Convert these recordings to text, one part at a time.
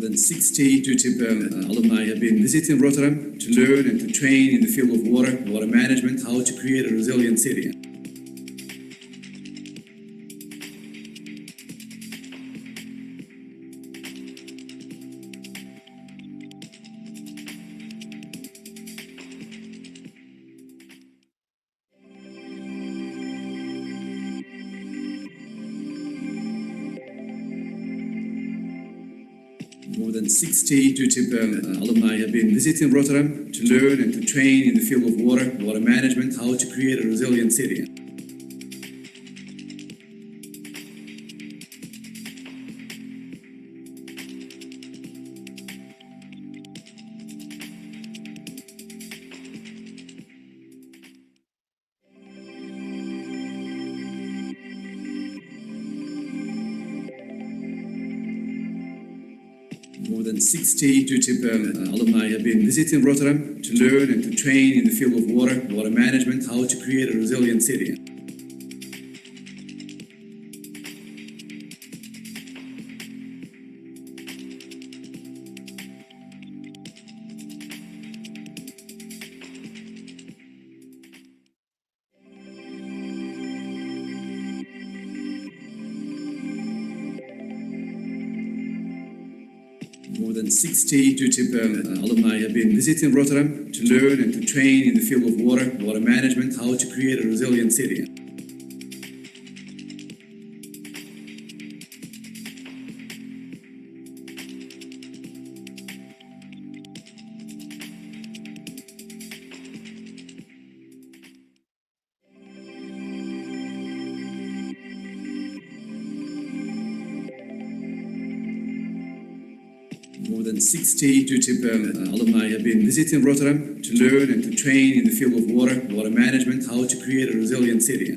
More than 60 DUTEP alumni have been visiting Rotterdam to learn and to train in the field of water management, how to create a resilient city. More than 60 DUTEP alumni have been visiting Rotterdam to learn and to train in the field of water management, how to create a resilient city. More than 60 DUTEP alumni have been visiting Rotterdam to learn and to train in the field of water management, how to create a resilient city. More than 60 DUTEP alumni have been visiting Rotterdam to learn and to train in the field of water management, how to create a resilient city. More than 60 DUTEP alumni have been visiting Rotterdam to learn and to train in the field of water management, how to create a resilient city.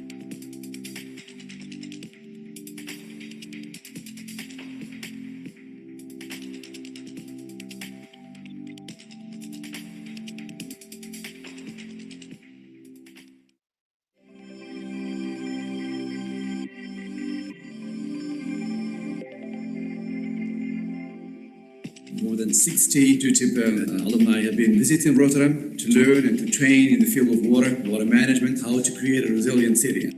More than 60 DUTEP alumni have been visiting Rotterdam to learn and to train in the field of water management, how to create a resilient city.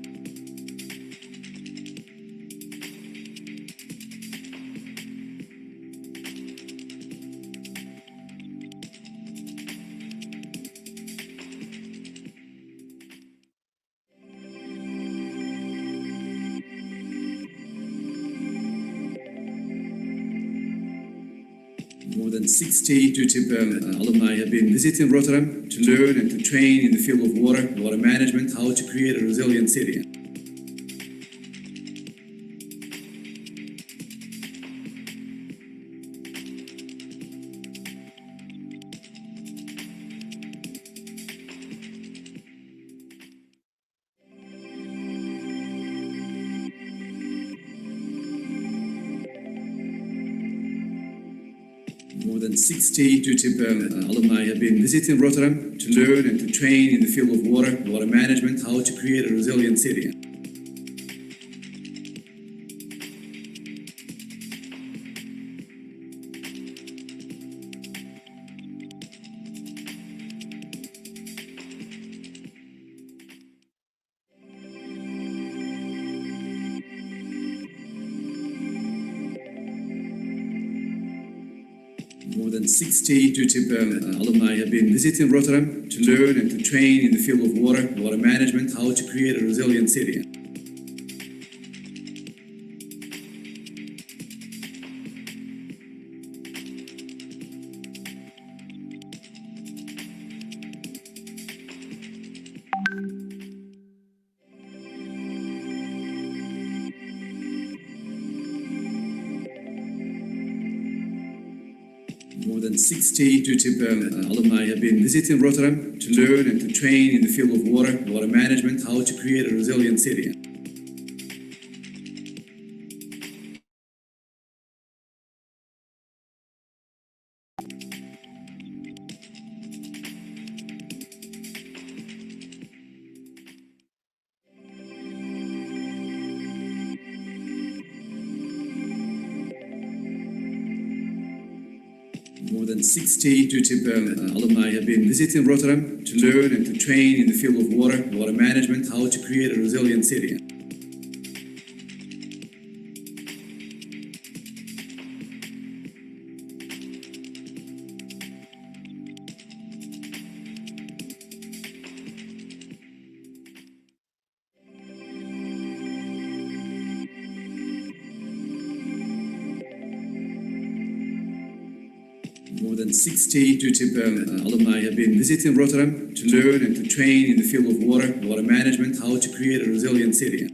More than 60 DUTEP alumni have been visiting Rotterdam to learn and to train in the field of water management, how to create a resilient city. More than 60 DUTEP alumni have been visiting Rotterdam to learn and to train in the field of water management, how to create a resilient city. More than 60 DUTEP alumni have been visiting Rotterdam to learn and to train in the field of water management, how to create a resilient city. More than 60 DUTEP alumni have been visiting Rotterdam to learn and to train in the field of water management, how to create a resilient city. More than 60 DUTEP alumni have been visiting Rotterdam to learn and to train in the field of water, water management, how to create a resilient city. More than 60 DUTEP alumni have been visiting Rotterdam to learn and to train in the field of water, water management, how to create a resilient city.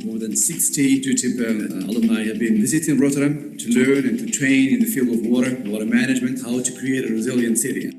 More than 60 DUTEP alumni have been visiting Rotterdam to learn and to train in the field of water, water management, how to create a resilient city.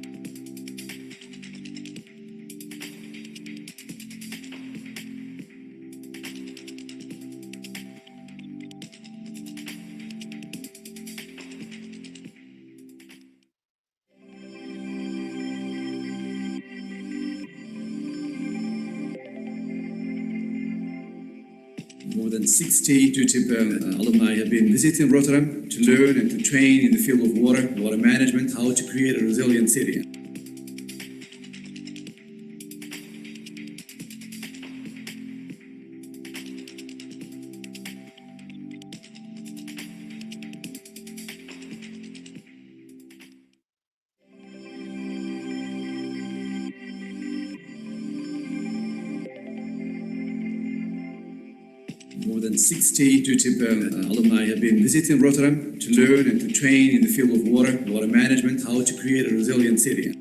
More than 60 DUTEP alumni have been visiting Rotterdam to learn and to train in the field of water, water management, how to create a resilient city. More than 60 DUTEP alumni have been visiting Rotterdam to learn and to train in the field of water, water management, how to create a resilient city.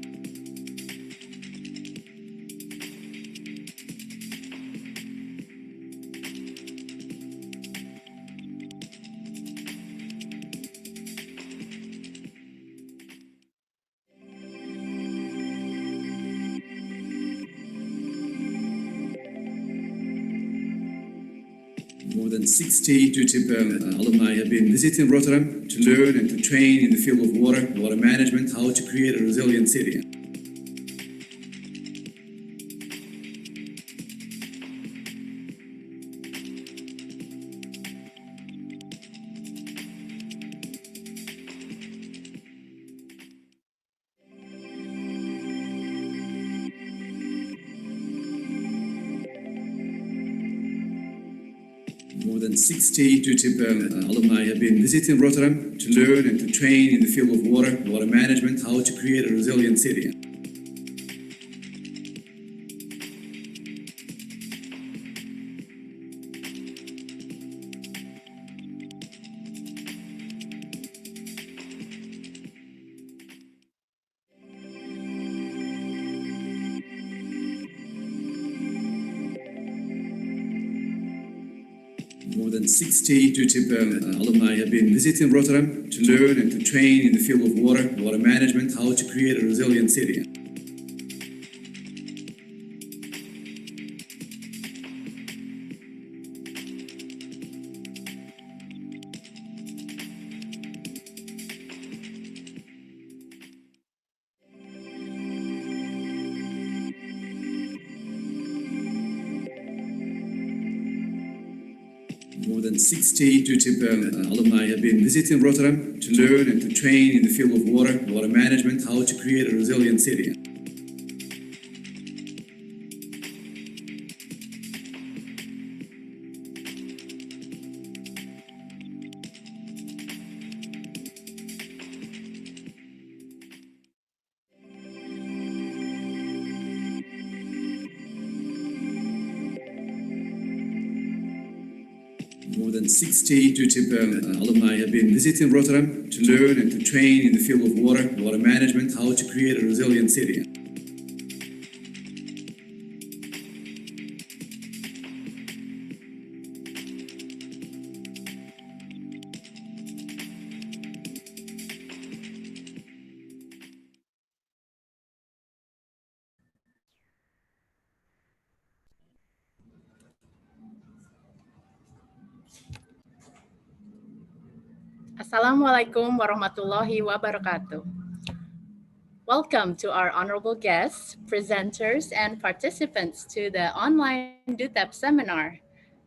More than 60 DUTEP alumni have been visiting Rotterdam to learn and to train in the field of water, water management, how to create a resilient city. More than 60 DUTEP alumni have been visiting Rotterdam to learn and to train in the field of water, water management, how to create a resilient city. More than 60 DUTEP alumni have been visiting Rotterdam to learn and to train in the field of water, water management, how to create a resilient city. More than 60 DUTEP alumni have been visiting Rotterdam to learn and to train in the field of water, water management, how to create a resilient city. More than 60 DUTEP alumni have been visiting Rotterdam to learn and to train in the field of water, water management, how to create a resilient city. Assalamualaikum warahmatullahi wabarakatuh. Welcome to our honorable guests, presenters, and participants to the online DUTEP seminar.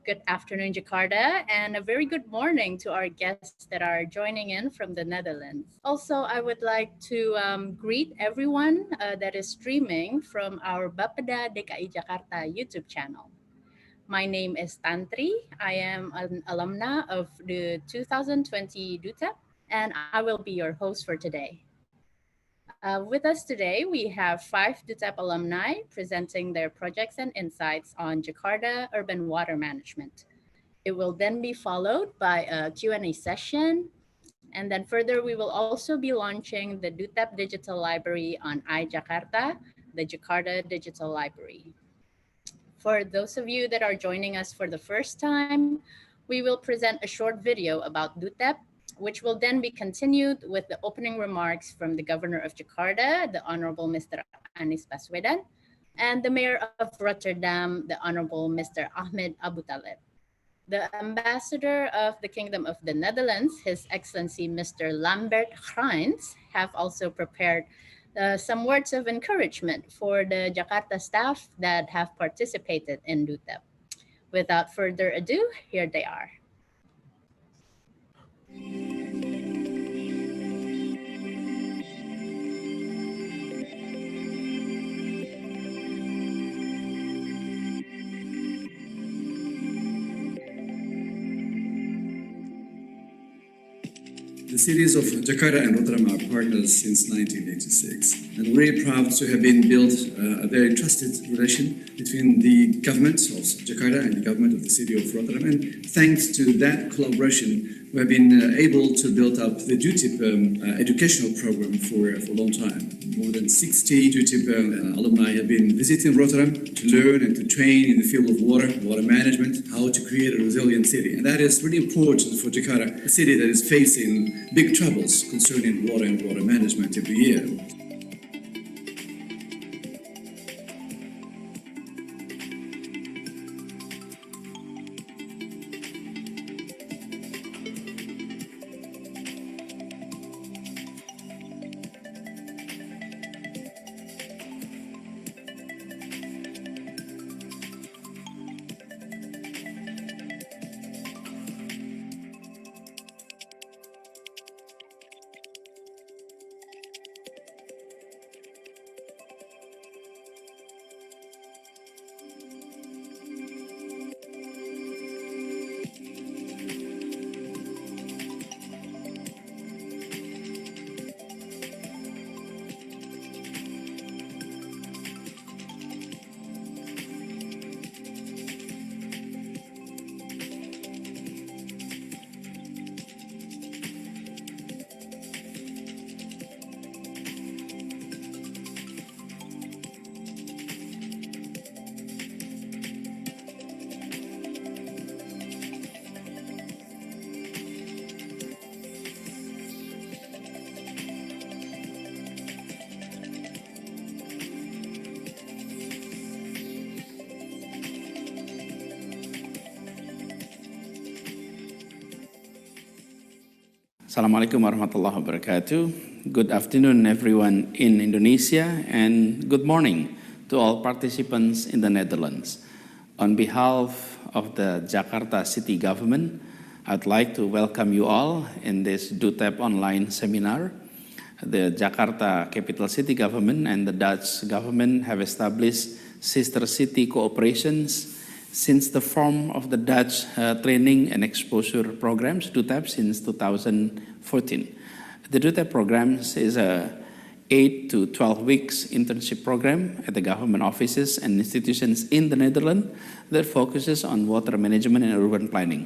Good afternoon, Jakarta, and a very good morning to our guests that are joining in from the Netherlands. Also, I would like to greet everyone that is streaming from our Bapeda DKI Jakarta YouTube channel. My name is Tantri. I am an alumna of the 2020 DUTEP, and I will be your host for today. With us today, we have 5 DUTEP alumni presenting their projects and insights on Jakarta urban water management. It will then be followed by a Q&A session, and then further, we will also be launching the DUTEP Digital Library on iJakarta, the Jakarta Digital Library. For those of you that are joining us for the first time, we will present a short video about DUTEP, which will then be continued with the opening remarks from the Governor of Jakarta, the Honorable Mr. Anies Baswedan, and the Mayor of Rotterdam, the Honorable Mr. Ahmed Abu Taleb. The Ambassador of the Kingdom of the Netherlands, His Excellency Mr. Lambert Grijns, have also prepared some words of encouragement for the Jakarta staff that have participated in DUTEP. Without further ado, here they are. The cities of Jakarta and Rotterdam are partners since 1986, and we're proud to have been built a very trusted relation between the government of Jakarta and the government of the city of Rotterdam. And thanks to that collaboration, we have been able to build up the DUTEP educational program for a long time. More than 60 DUTEP alumni have been visiting Rotterdam to learn and to train in the field of water management, how to create a resilient city. And that is really important for Jakarta, a city that is facing big troubles concerning water and water management every year. Assalamualaikum warahmatullahi wabarakatuh. Good afternoon, everyone in Indonesia, and good morning to all participants in the Netherlands. On behalf of the Jakarta City Government, I'd like to welcome you all in this DUTEP online seminar. The Jakarta Capital City Government and the Dutch government have established sister city cooperations since the form of the Dutch Training and Exposure Programs, DUTEP, since 2014. The DUTEP programs is a 8 to 12 weeks internship program at the government offices and institutions in the Netherlands that focuses on water management and urban planning.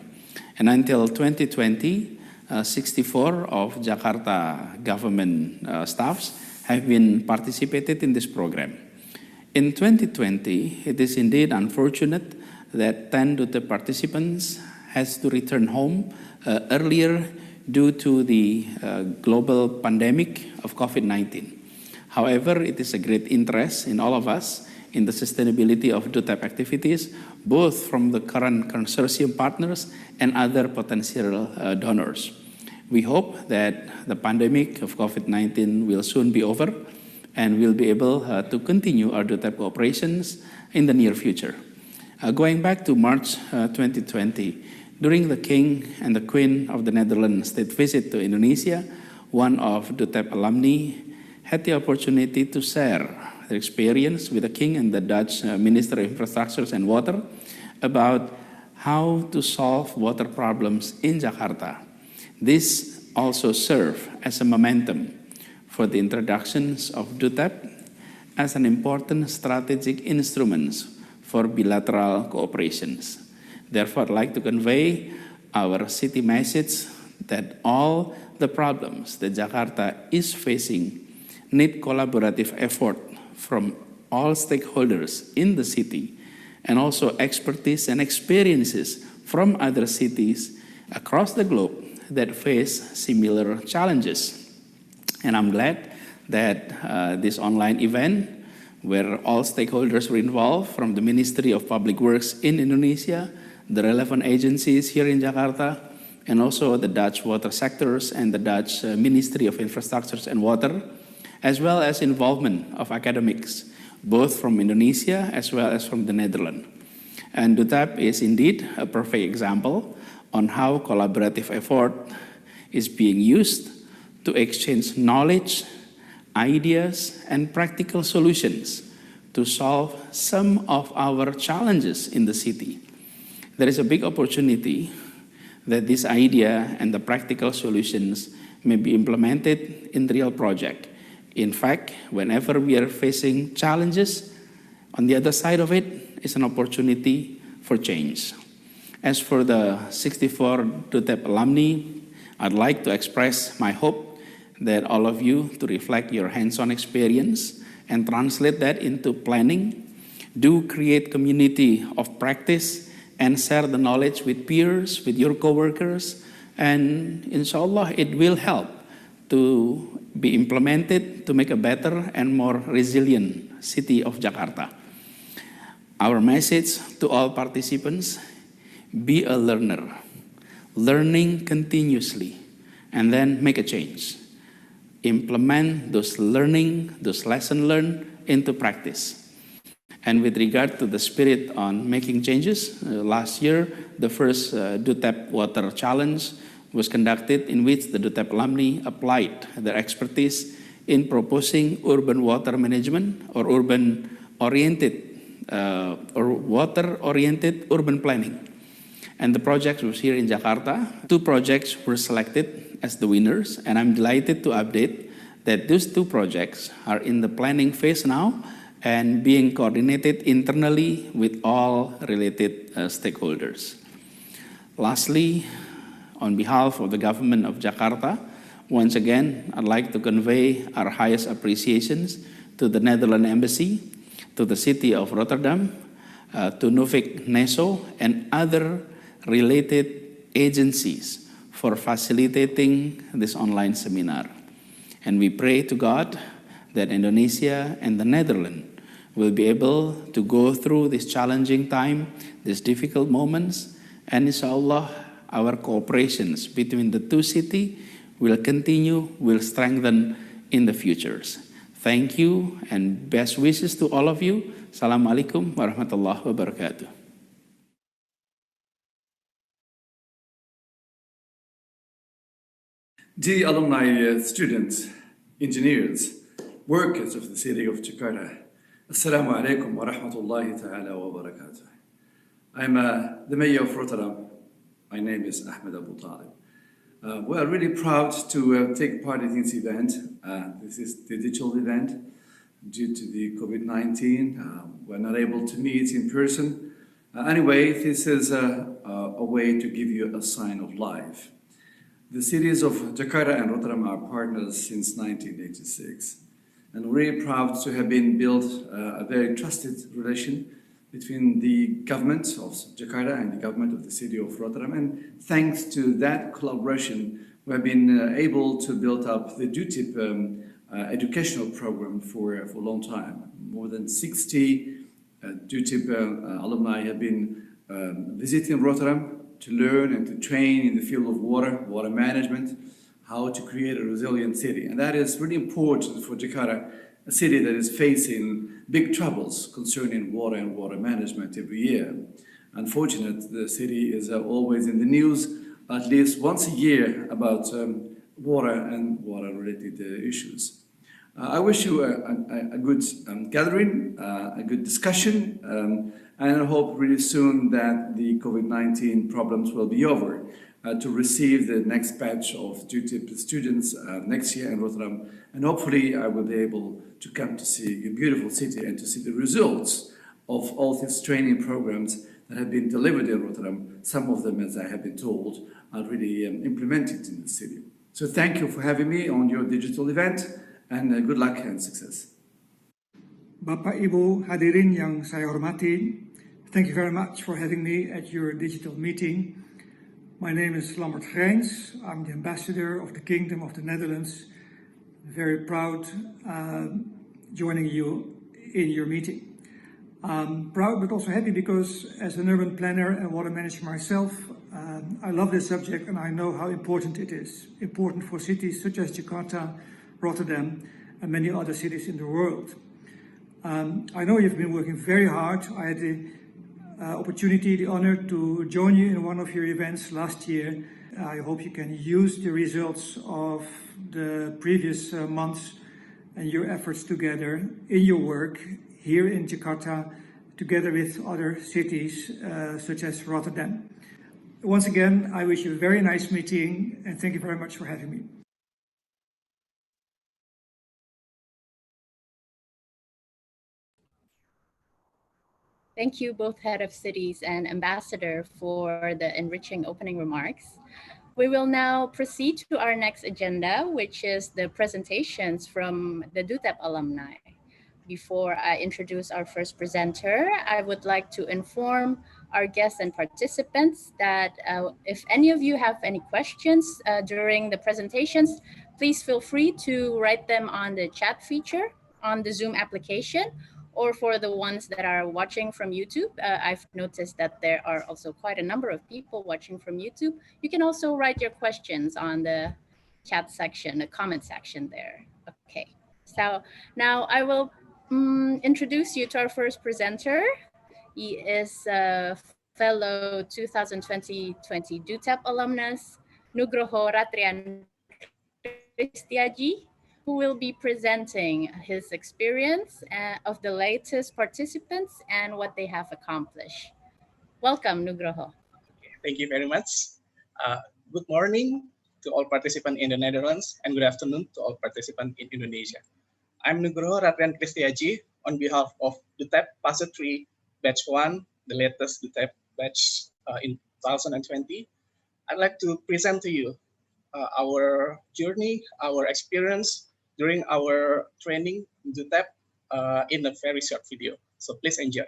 And until 2020, 64 of Jakarta government staffs have been participated in this program. In 2020, it is indeed unfortunate that 10 DUTEP participants has to return home earlier due to the global pandemic of COVID-19. However, it is a great interest in all of us in the sustainability of DUTEP activities, both from the current consortium partners and other potential donors. We hope that the pandemic of COVID-19 will soon be over and we'll be able to continue our DUTEP operations in the near future. Going back to March 2020, during the King and the Queen of the Netherlands state visit to Indonesia, one of DUTEP alumni had the opportunity to share their experience with the King and the Dutch Minister of Infrastructures and Water about how to solve water problems in Jakarta. This also served as a momentum for the introductions of DUTEP as an important strategic instrument for bilateral cooperations. Therefore, I'd like to convey our city message that all the problems that Jakarta is facing need collaborative effort from all stakeholders in the city, and also expertise and experiences from other cities across the globe that face similar challenges. And I'm glad that this online event, where all stakeholders were involved, from the Ministry of Public Works in Indonesia, the relevant agencies here in Jakarta, and also the Dutch water sectors and the Dutch Ministry of Infrastructures and Water, as well as involvement of academics, both from Indonesia as well as from the Netherlands. And DUTEP is indeed a perfect example on how collaborative effort is being used to exchange knowledge, ideas, and practical solutions to solve some of our challenges in the city. There is a big opportunity that this idea and the practical solutions may be implemented in the real project. In fact, whenever we are facing challenges, on the other side of it is an opportunity for change. As for the 64 DUTEP alumni, I'd like to express my hope that all of you to reflect your hands-on experience and translate that into planning. Do create community of practice and share the knowledge with peers, with your coworkers, and inshallah, it will help to be implemented to make a better and more resilient city of Jakarta. Our message to all participants: be a learner, learning continuously, and then make a change. Implement those learning, those lessons learned into practice. And with regard to the spirit on making changes, last year, the first DUTEP Water Challenge was conducted, in which the DUTEP alumni applied their expertise in proposing urban water management or urban-oriented or water-oriented urban planning. And the project was here in Jakarta. 2 projects were selected as the winners, and I'm delighted to update that those 2 projects are in the planning phase now and being coordinated internally with all related stakeholders. Lastly, on behalf of the government of Jakarta, once again, I'd like to convey our highest appreciations to the Netherlands Embassy, to the city of Rotterdam, to Nuffic NESO, and other related agencies for facilitating this online seminar. And we pray to God that Indonesia and the Netherlands will be able to go through this challenging time, these difficult moments, and inshallah, our cooperations between the 2 cities will continue, will strengthen in the futures. Thank you, and best wishes to all of you. Assalamualaikum warahmatullahi wabarakatuh. Dear alumni, students, engineers, workers of the city of Jakarta, Assalamu alaikum wa rahmatullahi ta'ala wa barakatuh. I'm the mayor of Rotterdam. My name is Ahmed Abu Talib. We are really proud to take part in this event. This is the digital event. Due to the COVID-19, we're not able to meet in person. Anyway, this is a way to give you a sign of life. The cities of Jakarta and Rotterdam are partners since 1986. And we're really proud to have been built a very trusted relation between the government of Jakarta and the government of the city of Rotterdam. And thanks to that collaboration, we have been able to build up the DUTEP educational program for a long time. More than 60 DUTEP alumni have been visiting Rotterdam to learn and to train in the field of water management. how to create a resilient city. And that is really important for Jakarta, a city that is facing big troubles concerning water and water management every year. Unfortunately, the city is always in the news at least once a year about water and water-related issues. I wish you a good gathering, a good discussion, and I hope really soon that the COVID-19 problems will be over to receive the next batch of DUTEP students next year in Rotterdam. And hopefully I will be able to come to see a beautiful city and to see the results of all these training programs that have been delivered in Rotterdam. Some of them, as I have been told, are really implemented in the city. So thank you for having me on your digital event, and good luck and success. Bapak Ibu hadirin yang saya hormati, thank you very much for having me at your digital meeting. My name is Lambert Grijns. I'm the ambassador of the Kingdom of the Netherlands. Very proud joining you in your meeting. Proud but also happy because as an urban planner and water manager myself, I love this subject and I know how important it is. Important for cities such as Jakarta, Rotterdam, and many other cities in the world. I know you've been working very hard. I had the opportunity, the honor to join you in one of your events last year. I hope you can use the results of the previous months and your efforts together in your work here in Jakarta, together with other cities such as Rotterdam. Once again, I wish you a very nice meeting and thank you very much for having me. Thank you, both head of cities and ambassador, for the enriching opening remarks. We will now proceed to our next agenda, which is the presentations from the DUTEP alumni. Before I introduce our first presenter, I would like to inform our guests and participants that if any of you have any questions during the presentations, please feel free to write them on the chat feature on the Zoom application, or for the ones that are watching from YouTube. I've noticed that there are also quite a number of people watching from YouTube. You can also write your questions on the chat section, the comment section there. Okay, so now I will introduce you to our first presenter. He is a fellow 2020 DUTEP alumnus, Nugroho Ratrian Kristiaji, who will be presenting his experience of the latest participants and what they have accomplished. Welcome, Nugroho. Thank you very much. Good morning to all participants in the Netherlands and good afternoon to all participants in Indonesia. I'm Nugroho Ratrian Kristiaji on behalf of DUTEP Fase 3 Batch 1, the latest DUTEP batch in 2020. I'd like to present to you our journey, our experience during our training in DUTEP in a very short video. So please enjoy.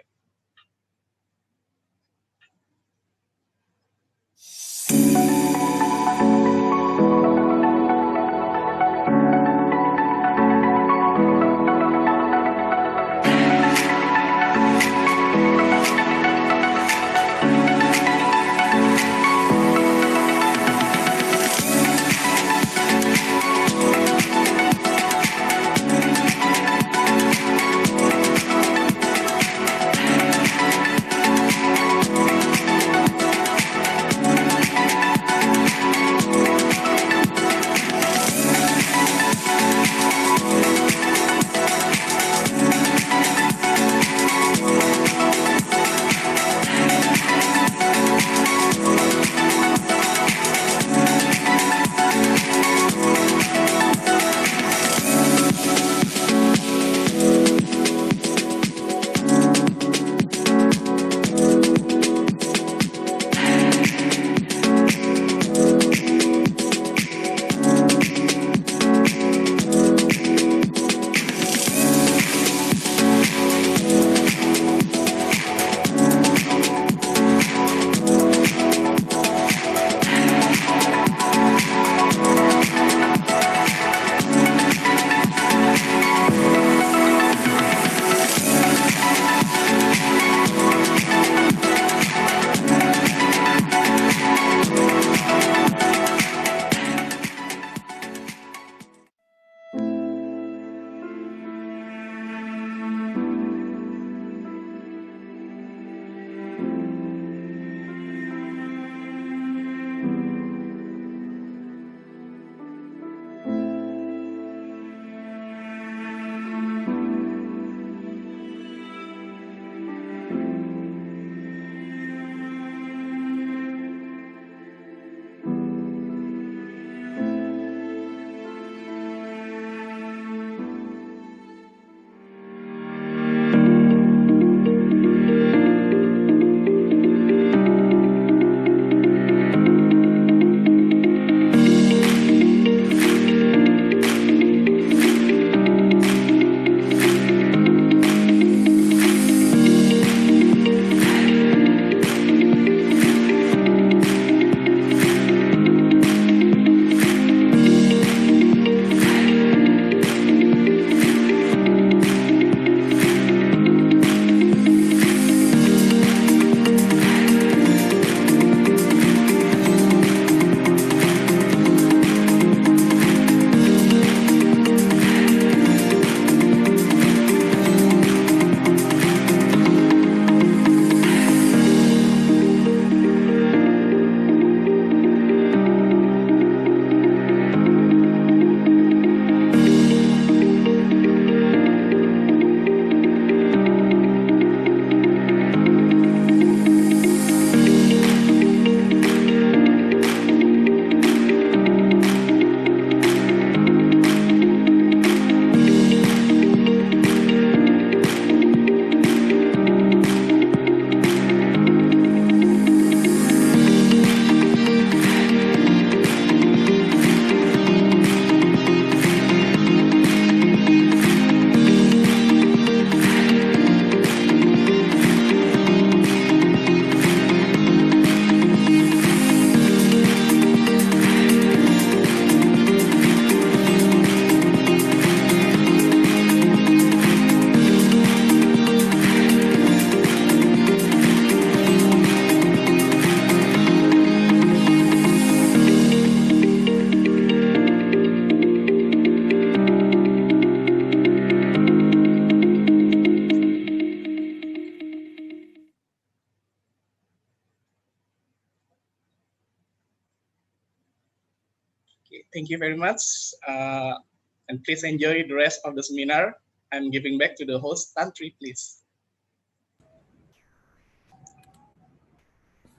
Thank you very much. And please enjoy the rest of the seminar. I'm giving back to the host, Tantri, please.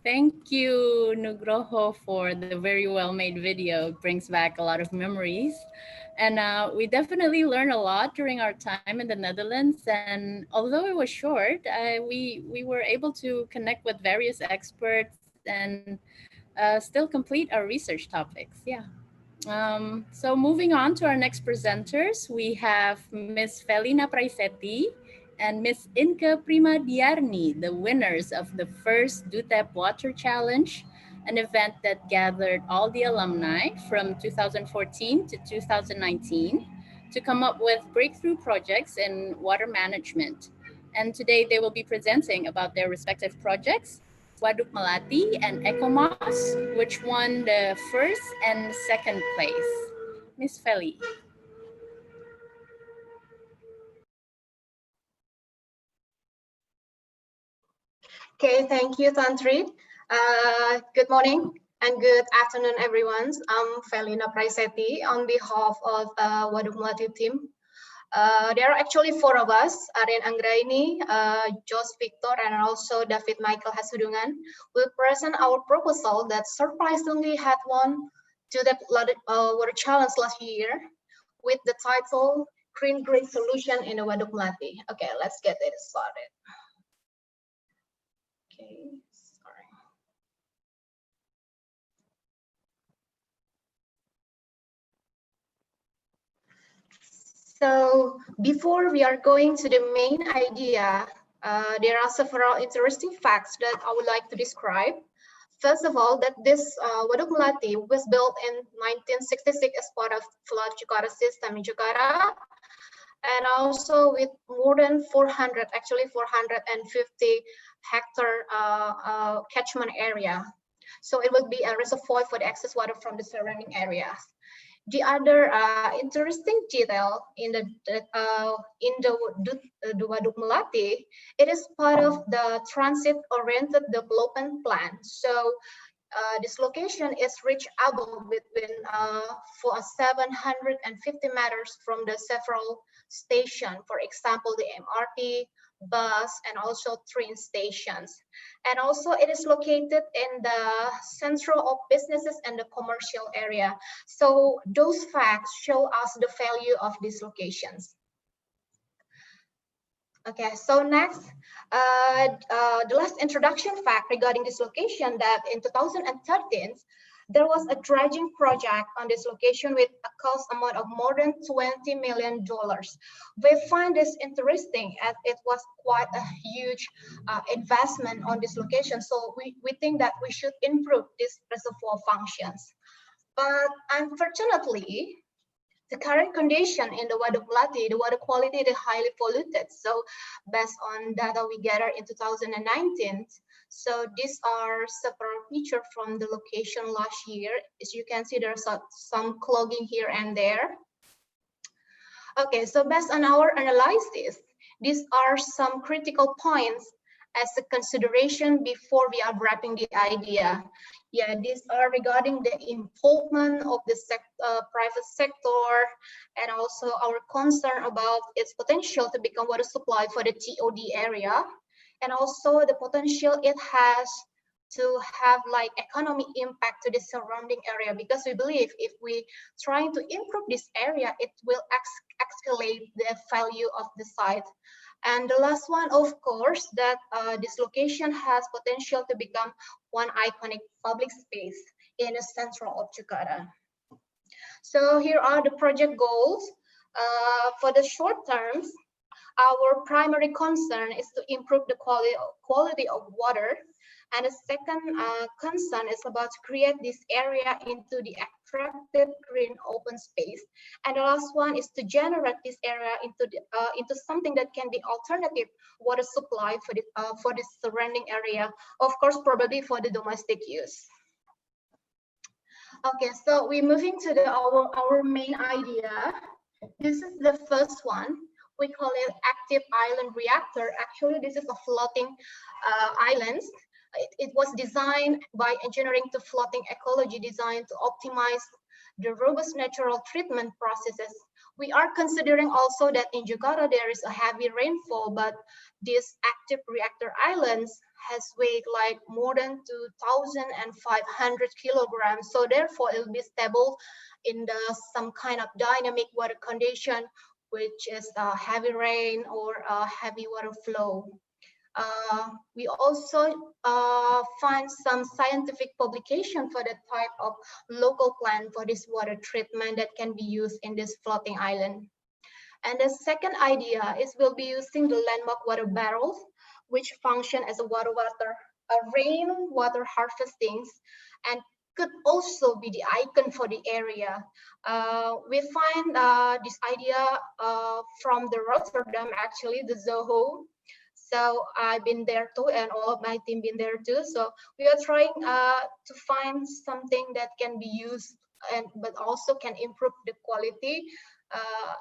Thank you, Nugroho, for the very well-made video. It brings back a lot of memories. And we definitely learned a lot during our time in the Netherlands. And although it was short, we were able to connect with various experts and still complete our research topics. Yeah. So moving on to our next presenters, we have Miss Felina Praisetti and Miss Inke Prima Diarni, the winners of the first DUTEP Water Challenge, an event that gathered all the alumni from 2014 to 2019 to come up with breakthrough projects in water management. And today they will be presenting about their respective projects, Waduk Melati and Ecomos, which won the first and second place. Miss Feli. Okay, thank you, Tantri. Good morning and good afternoon, everyone. I'm Felina Praisetti on behalf of Waduk Melati team. There are actually four of us, Aryan Anggraini, Jos Victor, and also David Michael Hasudungan. Will present our proposal that surprisingly had won to the water challenge last year with the title Green Grid Solution in the Waduk Melati. Okay, let's get it started. Okay, sorry. So before we are going to the main idea, there are several interesting facts that I would like to describe. First of all, that this Waduk Melati was built in 1966 as part of flood Jakarta system in Jakarta, and also with more than 400, actually 450 hectare catchment area. So it will be a reservoir for the excess water from the surrounding areas. The other interesting detail in the Waduk Melati, it is part of the transit-oriented development plan. So this location is reachable between 750 meters from the several stations, for example, the MRT, bus, and also train stations. And also it is located in the central of businesses and the commercial area. So those facts show us the value of these locations. Okay, so next, the last introduction fact regarding this location, that in 2013, there was a dredging project on this location with a cost amount of more than $20 million. We find this interesting as it was quite a huge investment on this location. So we think that we should improve this reservoir functions. But unfortunately, the current condition in the Waduk Melati, the water quality is highly polluted. So based on data we gathered in 2019, so these are several pictures from the location last year. As you can see, there's some clogging here and there. Okay, so based on our analysis, these are some critical points as a consideration before we are wrapping the idea. Yeah, these are regarding the involvement of the private sector and also our concern about its potential to become water supply for the TOD area, and also the potential it has to have like economic impact to the surrounding area, because we believe if we trying to improve this area, it will escalate the value of the site. And the last one, of course, that this location has potential to become one iconic public space in the central of Jakarta. So here are the project goals. For the short terms, our primary concern is to improve the quality of water. And the second concern is about to create this area into the attractive green open space. And the last one is to generate this area into something that can be alternative water supply for the surrounding area. Of course, probably for the domestic use. Okay, so we're moving to our main idea. This is the first one. We call it active island reactor. Actually, this is a floating island. It was designed by engineering to floating ecology design to optimize the robust natural treatment processes. We are considering also that in Jakarta there is a heavy rainfall, but these active reactor islands has weighed like more than 2,500 kilograms. So therefore it will be stable in some kind of dynamic water condition, which is heavy rain or heavy water flow. We also find some scientific publication for the type of local plan for this water treatment that can be used in this floating island. And the second idea is we'll be using the landmark water barrels, which function as a rainwater harvestings, and could also be the icon for the area. We find this idea from the Rotterdam, actually, the Zoho. So I've been there too, and all of my team been there too. So we are trying to find something that can be used, and but also can improve the quality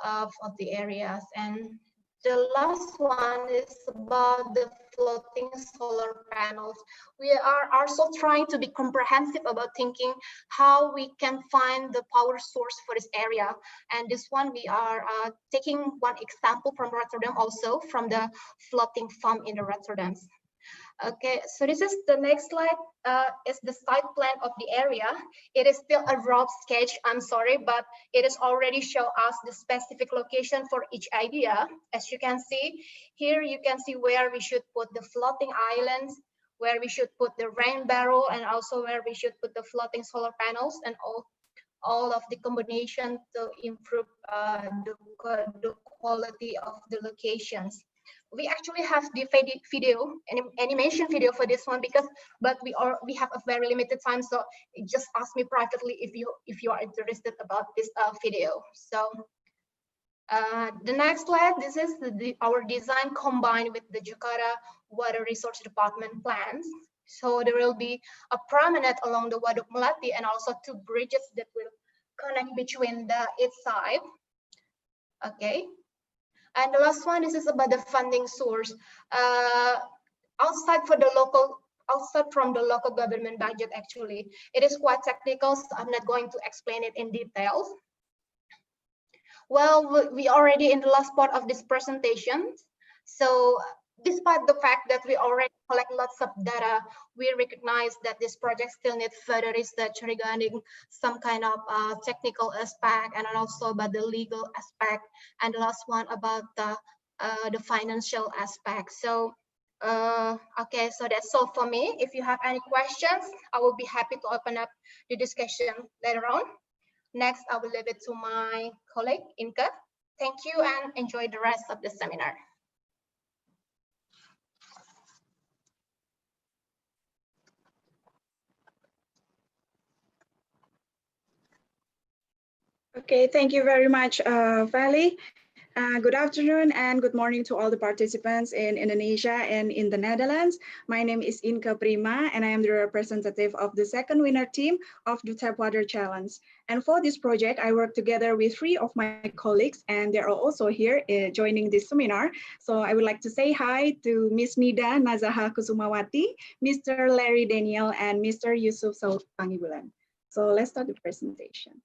of the areas. And the last one is about the floating solar panels. We are also trying to be comprehensive about thinking how we can find the power source for this area. And this one, we are taking one example from Rotterdam, also from the floating farm in the Rotterdam. Okay, so this is the next slide, is the site plan of the area. It is still a rough sketch, I'm sorry, but it is already show us the specific location for each idea. As you can see, here you can see where we should put the floating islands, where we should put the rain barrel, and also where we should put the floating solar panels, and all of the combination to improve the quality of the locations. We actually have the video, animation video for this one, but we have a very limited time, so just ask me privately if you are interested about this video. So the next slide, this is our design combined with the Jakarta Water Resource Department plans. So there will be a promenade along the Waduk Melati and also 2 bridges that will connect between each side. Okay. And the last one, this is about the funding source. Outside from the local government budget, actually, it is quite technical, so I'm not going to explain it in details. Well, we already in the last part of this presentation. So despite the fact that we already collect lots of data, we recognize that this project still needs further research regarding some kind of technical aspect, and also about the legal aspect, and the last one about the financial aspect. So okay, so that's all for me. If you have any questions, I will be happy to open up the discussion later on. Next, I will leave it to my colleague, Inka. Thank you and enjoy the rest of the seminar. Okay, thank you very much, Vali. Good afternoon and good morning to all the participants in Indonesia and in the Netherlands. My name is Inka Prima, and I am the representative of the second winner team of DUTEP Water Challenge. And for this project, I work together with 3 of my colleagues, and they are also here joining this seminar. So I would like to say hi to Ms. Nida Nazaha Kusumawati, Mr. Larry Daniel, and Mr. Yusuf Saud Pangibulan. So let's start the presentation.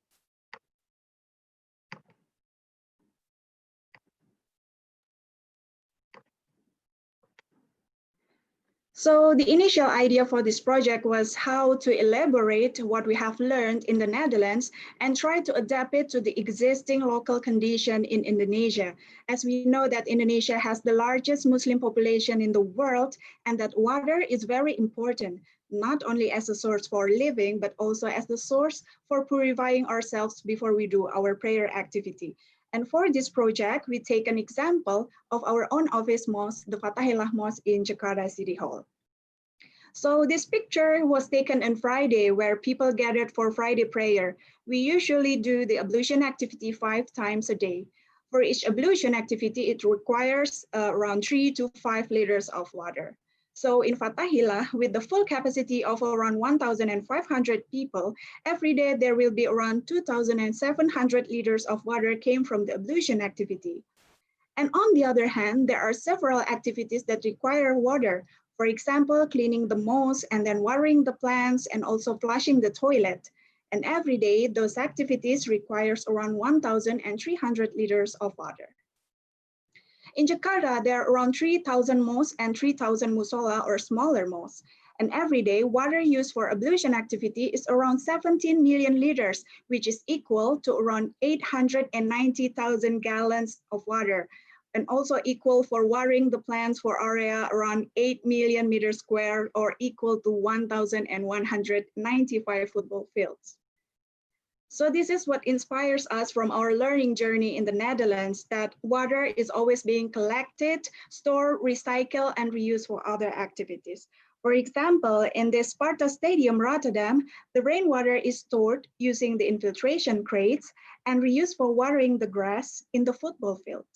So the initial idea for this project was how to elaborate what we have learned in the Netherlands and try to adapt it to the existing local condition in Indonesia. As we know that Indonesia has the largest Muslim population in the world, and that water is very important, not only as a source for living, but also as the source for purifying ourselves before we do our prayer activity. And for this project, we take an example of our own office mosque, the Fathahillah Mosque in Jakarta City Hall. So this picture was taken on Friday, where people gathered for Friday prayer. We usually do the ablution activity 5 times a day. For each ablution activity, it requires around 3 to 5 liters of water. So in Fathahillah, with the full capacity of around 1,500 people, every day there will be around 2,700 liters of water came from the ablution activity. And on the other hand, there are several activities that require water. For example, cleaning the mosque and then watering the plants and also flushing the toilet. And every day, those activities requires around 1,300 liters of water. In Jakarta, there are around 3,000 mosques and 3,000 musola or smaller mosques. And every day, water used for ablution activity is around 17 million liters, which is equal to around 890,000 gallons of water, and also equal for watering the plants for area around 8 million meters square, or equal to 1,195 football fields. So this is what inspires us from our learning journey in the Netherlands, that water is always being collected, stored, recycled, and reused for other activities. For example, in the Sparta Stadium, Rotterdam, the rainwater is stored using the infiltration crates and reused for watering the grass in the football field.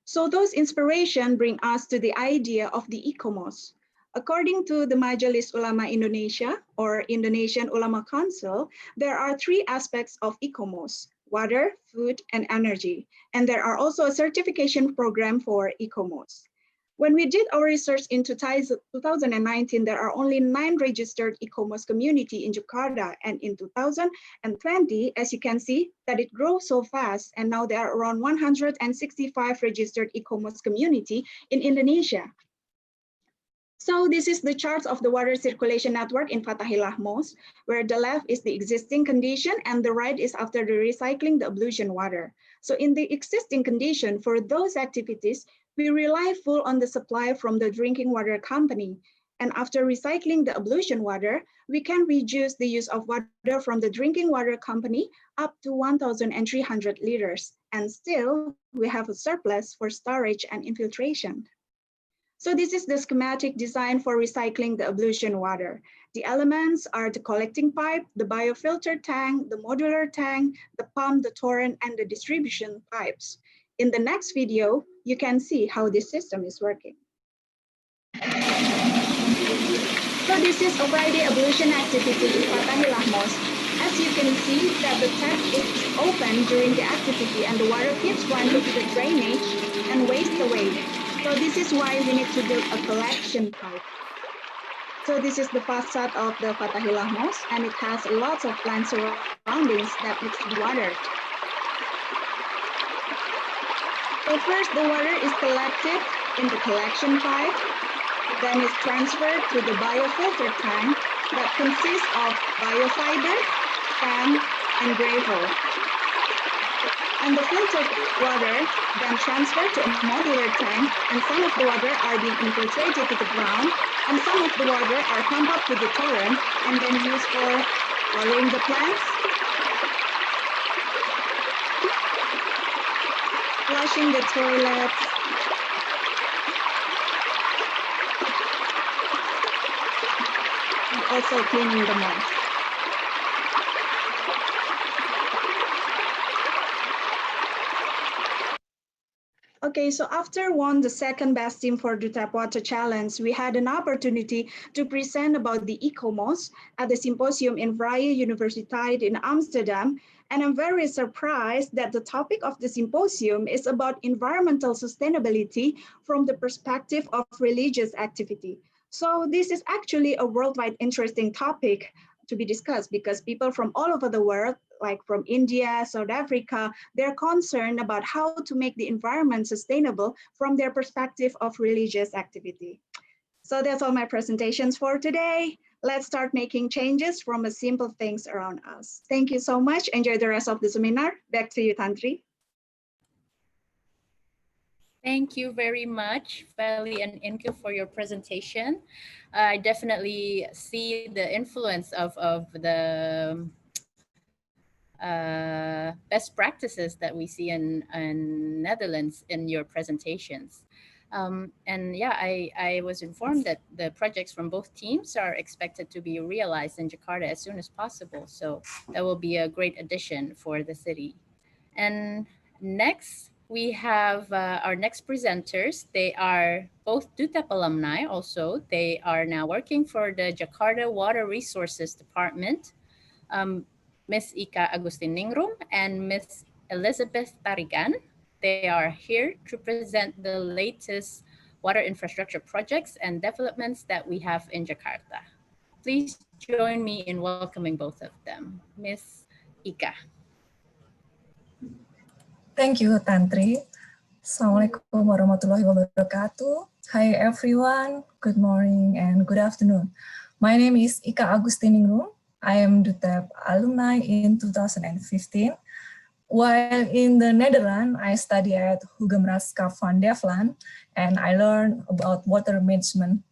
So those inspiration bring us to the idea of the Ecomos. According to the Majelis Ulama Indonesia, or Indonesian Ulama Council, there are 3 aspects of Ecomos: water, food, and energy. And there are also a certification program for Ecomos. When we did our research in 2019, there are only 9 registered Ecomos community in Jakarta. And in 2020, as you can see, that it grows so fast. And now there are around 165 registered Ecomos community in Indonesia. So this is the chart of the water circulation network in Fathahillah Mosque, where the left is the existing condition and the right is after the recycling the ablution water. So in the existing condition, for those activities, we rely full on the supply from the drinking water company. And after recycling the ablution water, we can reduce the use of water from the drinking water company up to 1,300 liters. And still, we have a surplus for storage and infiltration. So this is the schematic design for recycling the ablution water. The elements are the collecting pipe, the biofilter tank, the modular tank, the pump, the torrent, and the distribution pipes. In the next video, you can see how this system is working. So this is a Friday ablution activity in Fathahillah Mosque. As you can see that the tap is open during the activity and the water keeps running to the drainage and waste away. So this is why we need to build a collection pipe. So this is the facade of the Fathahillah Mosque, and it has lots of plant surroundings that mix the water. So first the water is collected in the collection pipe, then it's transferred to the biofilter tank that consists of biofiber, sand, and gravel. And the filtered water then transferred to a modular tank, and some of the water are being infiltrated to the ground, and some of the water are pumped up to the torrent and then used for watering the plants, flushing the toilets, and also cleaning the mosque. Okay, so after won the second best team for DUTEP Water Challenge, we had an opportunity to present about the Ecomos at the symposium in Vrije Universiteit in Amsterdam. And I'm very surprised that the topic of the symposium is about environmental sustainability from the perspective of religious activity. So this is actually a worldwide interesting topic to be discussed because people from all over the world, like from India, South Africa, they're concerned about how to make the environment sustainable from their perspective of religious activity. So that's all my presentations for today. Let's start making changes from the simple things around us. Thank you so much. Enjoy the rest of the seminar. Back to you, Tantri. Thank you very much, Feli and Inke, for your presentation. I definitely see the influence of the best practices that we see in Netherlands in your presentations. And yeah, I was informed that the projects from both teams are expected to be realized in Jakarta as soon as possible. So that will be a great addition for the city. And next, we have our next presenters. They are both DUTEP alumni also. They are now working for the Jakarta Water Resources Department. Ms. Ika Agustiningrum and Ms. Elizabeth Tarigan. They are here to present the latest water infrastructure projects and developments that we have in Jakarta. Please join me in welcoming both of them. Miss Ika. Thank you, Tantri. Assalamualaikum warahmatullahi wabarakatuh. Hi, everyone. Good morning and good afternoon. My name is Ika Agustiningrum. I am DUTEP alumni in 2015. While in the Netherlands, I study at Hogeschool van Deventer, and I learned about water management.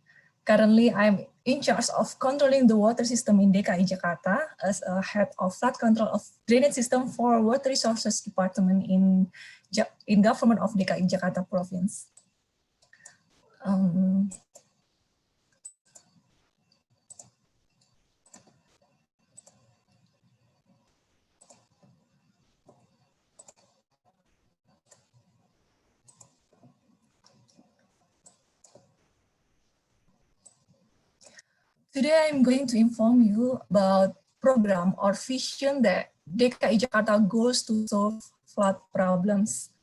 Currently, I'm in charge of controlling the water system in DKI Jakarta as a head of flood control of drainage system for water resources department in government of DKI Jakarta province. Today, I'm going to inform you about program or vision that DKI Jakarta goes to solve flood problems.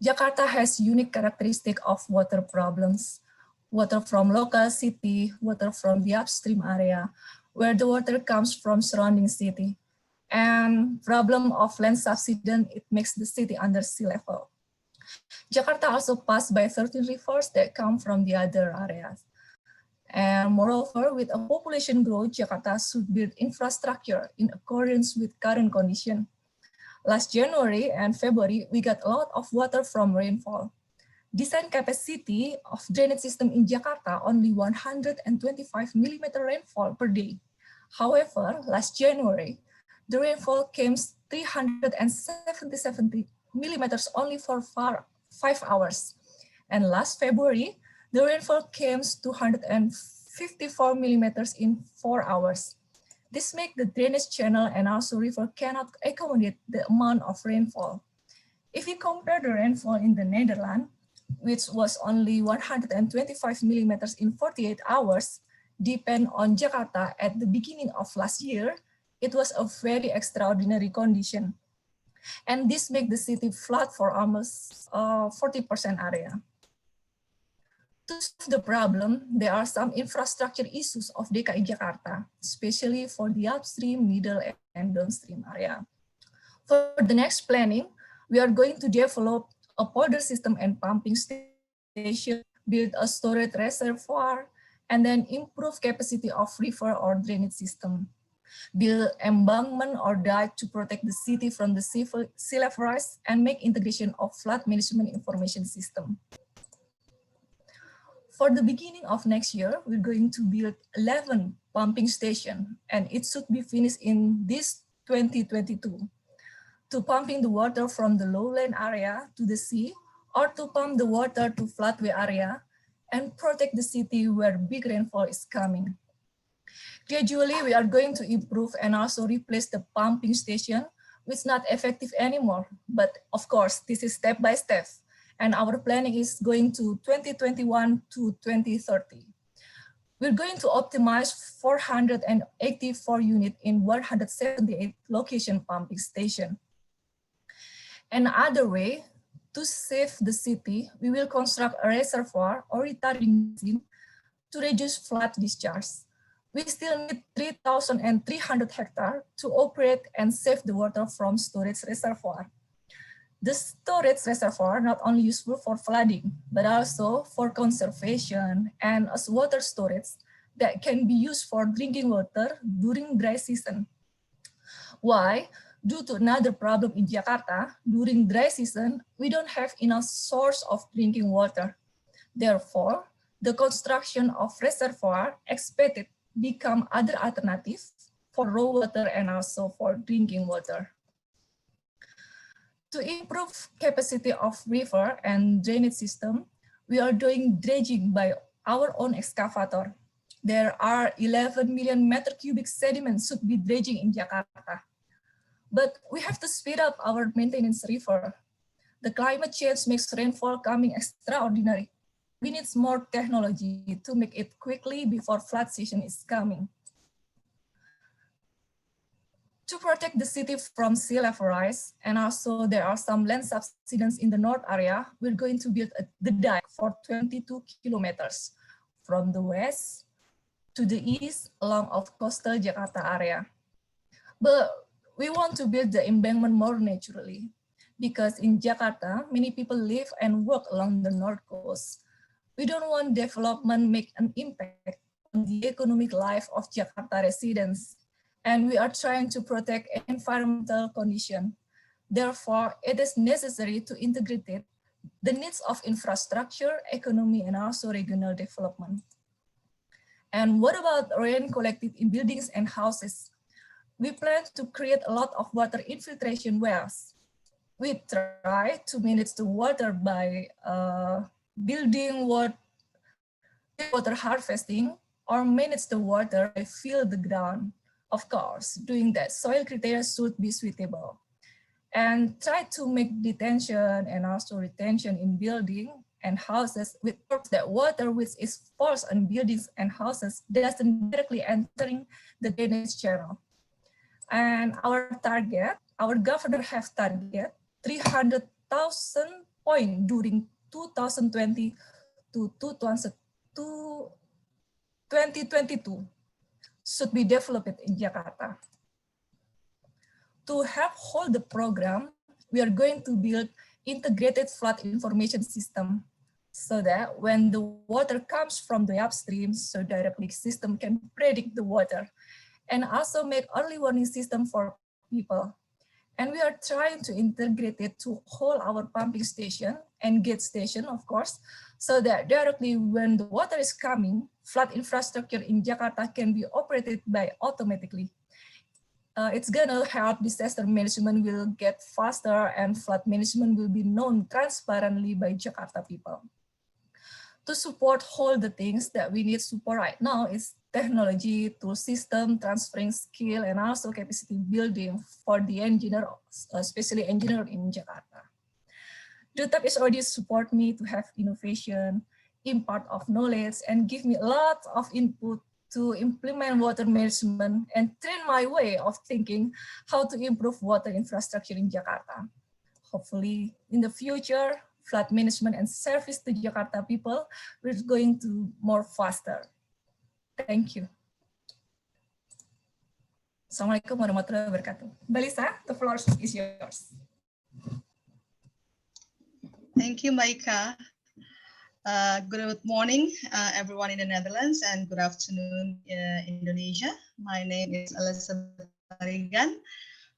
Jakarta has unique characteristic of water problems. Water from local city, water from the upstream area, where the water comes from surrounding city. And problem of land subsidence, it makes the city under sea level. Jakarta also passed by 13 rivers that come from the other areas. And moreover, with a population growth, Jakarta should build infrastructure in accordance with current condition. Last January and February, we got a lot of water from rainfall. Design capacity of drainage system in Jakarta only 125 millimeter rainfall per day. However, last January, the rainfall came 370 millimeters only for 5 hours. And last February, the rainfall came 254 millimeters in 4 hours. This makes the drainage channel and also river cannot accommodate the amount of rainfall. If we compare the rainfall in the Netherlands, which was only 125 millimeters in 48 hours, depend on Jakarta at the beginning of last year, it was a very extraordinary condition. And this makes the city flood for almost 40% area. To solve the problem, there are some infrastructure issues of DKI Jakarta, especially for the upstream, middle, and downstream area. For the next planning, we are going to develop a polder system and pumping station, build a storage reservoir, and then improve capacity of river or drainage system. Build embankment or dike to protect the city from the sea level rise and make integration of flood management information system. For the beginning of next year, we're going to build 11 pumping stations, and it should be finished in this 2022 to pumping the water from the lowland area to the sea, or to pump the water to floodway area and protect the city where big rainfall is coming. Gradually, we are going to improve and also replace the pumping station, which is not effective anymore. But of course, this is step by step. And our planning is going to 2021 to 2030. We're going to optimize 484 units in 178 location pumping station. Another way to save the city, we will construct a reservoir or retarding machine to reduce flood discharge. We still need 3,300 hectares to operate and save the water from storage reservoir. The storage reservoir not only useful for flooding, but also for conservation and as water storage that can be used for drinking water during dry season. Why? Due to another problem in Jakarta, during dry season, we don't have enough source of drinking water. Therefore, the construction of reservoir expected become other alternatives for raw water and also for drinking water. To improve capacity of river and drainage system, we are doing dredging by our own excavator. There are 11 million meter cubic sediment should be dredging in Jakarta. But we have to speed up our maintenance river. The climate change makes rainfall coming extraordinary. We need more technology to make it quickly before flood season is coming. To protect the city from sea level rise, and also there are some land subsidence in the north area, we're going to build the dike for 22 kilometers from the west to the east along of coastal Jakarta area. But we want to build the embankment more naturally because in Jakarta, many people live and work along the north coast. We don't want development make an impact on the economic life of Jakarta residents, and we are trying to protect environmental condition. Therefore, it is necessary to integrate the needs of infrastructure, economy, and also regional development. And what about rain collected in buildings and houses? We plan to create a lot of water infiltration wells. We try to manage the water by building water harvesting or manage the water by fill the ground. Of course, doing that, soil criteria should be suitable. And try to make detention and also retention in building and houses with purpose that water which is forced on buildings and houses doesn't directly entering the drainage channel. And our target, our governor have target 300,000 points during 2020 to 2022 should be developed in Jakarta. To help hold the program, we are going to build integrated flood information system so that when the water comes from the upstream, so directly system can predict the water and also make early warning system for people. And we are trying to integrate it to all our pumping station and gate station, of course, so that directly when the water is coming, flood infrastructure in Jakarta can be operated by automatically. It's gonna help disaster management will get faster and flood management will be known transparently by Jakarta people. To support all the things that we need support right now is technology, tool system, transferring skill, and also capacity building for the engineer, especially engineer in Jakarta. DUTEP is already support me to have innovation, impart of knowledge, and give me a lot of input to implement water management and train my way of thinking how to improve water infrastructure in Jakarta. Hopefully, in the future, flood management and service to Jakarta people is going to more faster. Thank you. Assalamualaikum warahmatullahi wabarakatuh. Balisa, the floor is yours. Thank you, Maika. Good morning, everyone in the Netherlands, and good afternoon, Indonesia. My name is Elizabeth Tarigan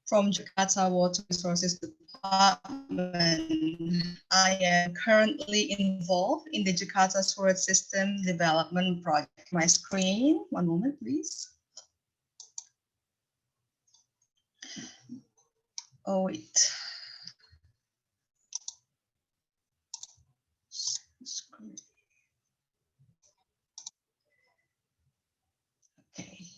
from Jakarta Water Resources Department. I am currently involved in the Jakarta Sewerage System Development Project. My screen, one moment, please. Oh, wait. Okay.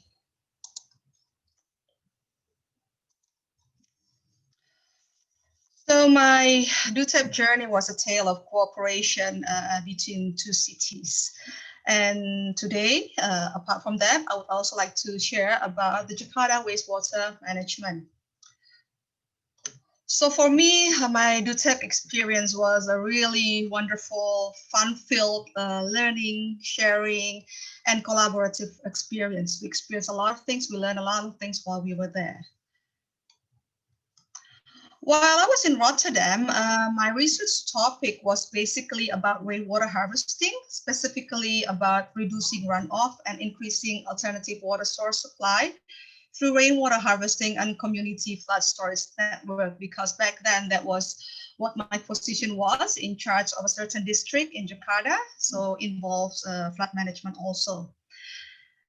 So my DUTEP journey was a tale of cooperation between two cities. And today, apart from that, I would also like to share about the Jakarta wastewater management. So for me, my DUTEP experience was a really wonderful, fun-filled learning, sharing, and collaborative experience. We experienced a lot of things. We learned a lot of things while we were there. While I was in Rotterdam, my research topic was basically about rainwater harvesting, specifically about reducing runoff and increasing alternative water source supply through rainwater harvesting and community flood storage network, because back then that was what my position was, in charge of a certain district in Jakarta, so involves flood management also.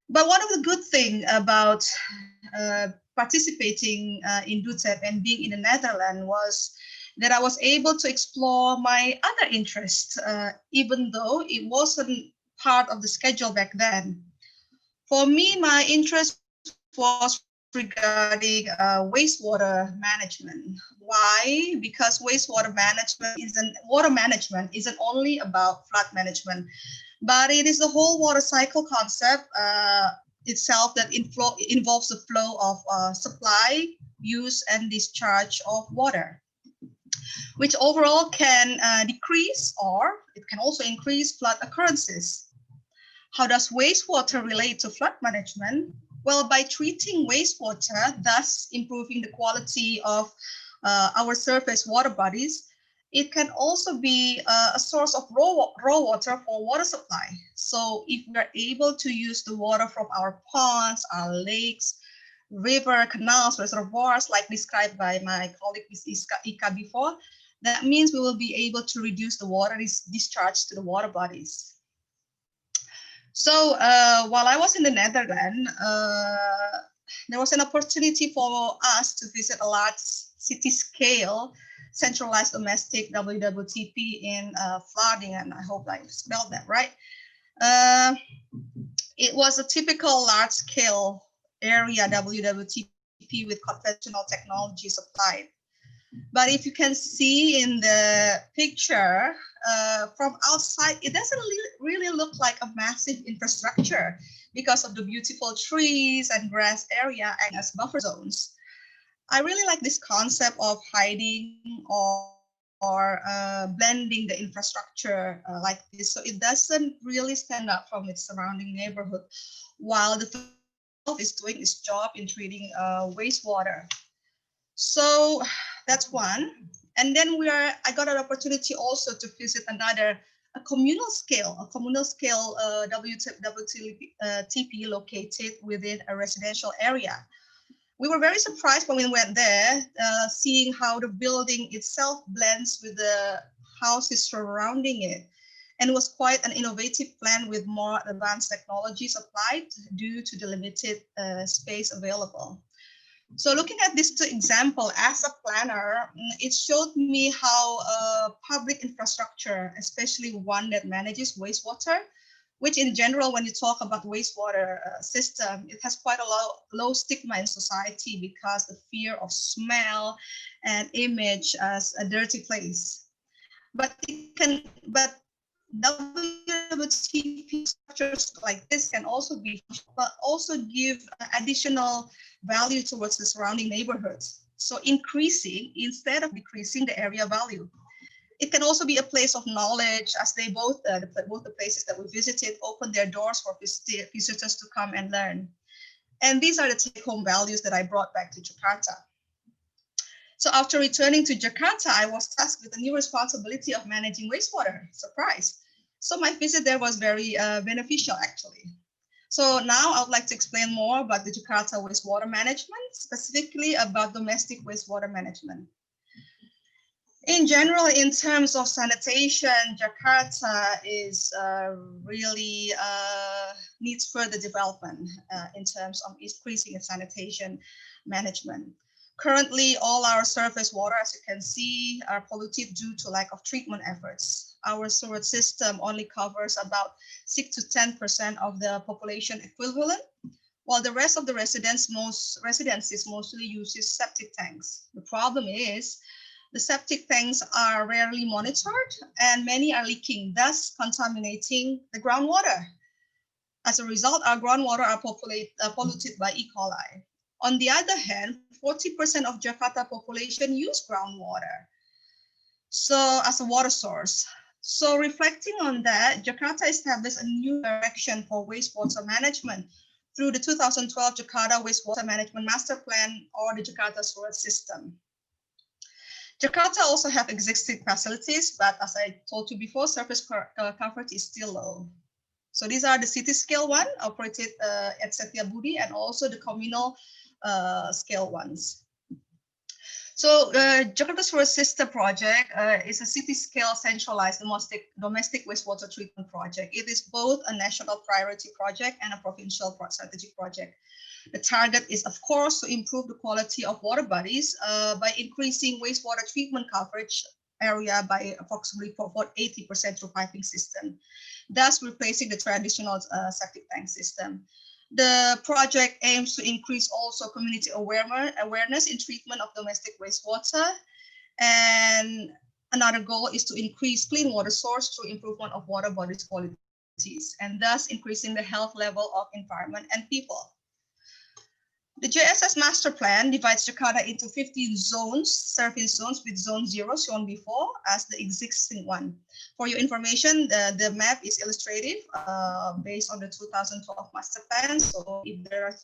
But one of the good things about participating in DUTEP and being in the Netherlands was that I was able to explore my other interests, even though it wasn't part of the schedule back then. For me, my interest was regarding wastewater management. Why? Because water management isn't only about flood management, but it is the whole water cycle concept itself that involves the flow of supply, use, and discharge of water, which overall can decrease, or it can also increase flood occurrences. How does wastewater relate to flood management? Well, by treating wastewater, thus improving the quality of our surface water bodies, it can also be a source of raw water for water supply. So if we are able to use the water from our ponds, our lakes, river, canals, reservoirs, like described by my colleague Ms. Ika before, that means we will be able to reduce the water discharge to the water bodies. So while I was in the Netherlands, there was an opportunity for us to visit a large city-scale centralized domestic WWTP in Vlaardingen. I hope I spelled that right. It was a typical large-scale area WWTP with conventional technologies applied. But if you can see in the picture from outside, it doesn't really look like a massive infrastructure because of the beautiful trees and grass area and as buffer zones. I really like this concept of hiding or blending the infrastructure like this. So it doesn't really stand out from its surrounding neighborhood while the is doing its job in treating wastewater. So that's one. And then I got an opportunity also to visit another communal scale WTP located within a residential area. We were very surprised when we went there, seeing how the building itself blends with the houses surrounding it. And it was quite an innovative plan with more advanced technologies applied due to the limited space available. So looking at this example as a planner, it showed me how public infrastructure, especially one that manages wastewater, which in general, when you talk about wastewater system, it has quite a low stigma in society because the fear of smell and image as a dirty place. But WWTP structures like this can also give additional value towards the surrounding neighborhoods. So increasing instead of decreasing the area value. It can also be a place of knowledge, as they both the places that we visited opened their doors for visitors to come and learn. And these are the take-home values that I brought back to Jakarta. So after returning to Jakarta, I was tasked with the new responsibility of managing wastewater. Surprise. So my visit there was very beneficial, actually. So now I would like to explain more about the Jakarta wastewater management, specifically about domestic wastewater management. In general, in terms of sanitation, Jakarta is really needs further development in terms of increasing its sanitation management. Currently, all our surface water, as you can see, are polluted due to lack of treatment efforts. Our sewage system only covers about 6 to 10% of the population equivalent, while the rest of the residences mostly uses septic tanks. The problem is the septic tanks are rarely monitored and many are leaking, thus contaminating the groundwater. As a result, our groundwater are polluted by E. coli. On the other hand, 40% of Jakarta population use groundwater as a water source. So reflecting on that, Jakarta established a new direction for wastewater management through the 2012 Jakarta Wastewater Management Master Plan, or the Jakarta Sewage System. Jakarta also have existing facilities, but as I told you before, surface coverage is still low. So these are the city scale one operated at Setiabudi, and also the communal scale ones. So Jakarta Sewage System project is a city-scale centralized domestic wastewater treatment project. It is both a national priority project and a provincial strategic project. The target is, of course, to improve the quality of water bodies by increasing wastewater treatment coverage area by approximately 80% through piping system, thus replacing the traditional septic tank system. The project aims to increase also community awareness in treatment of domestic wastewater. And another goal is to increase clean water source through improvement of water bodies qualities, and thus increasing the health level of environment and people. The JSS master plan divides Jakarta into 15 zones, service zones, with zone 0 shown before as the existing one. For your information, the map is illustrative based on the 2012 master plan. So if there are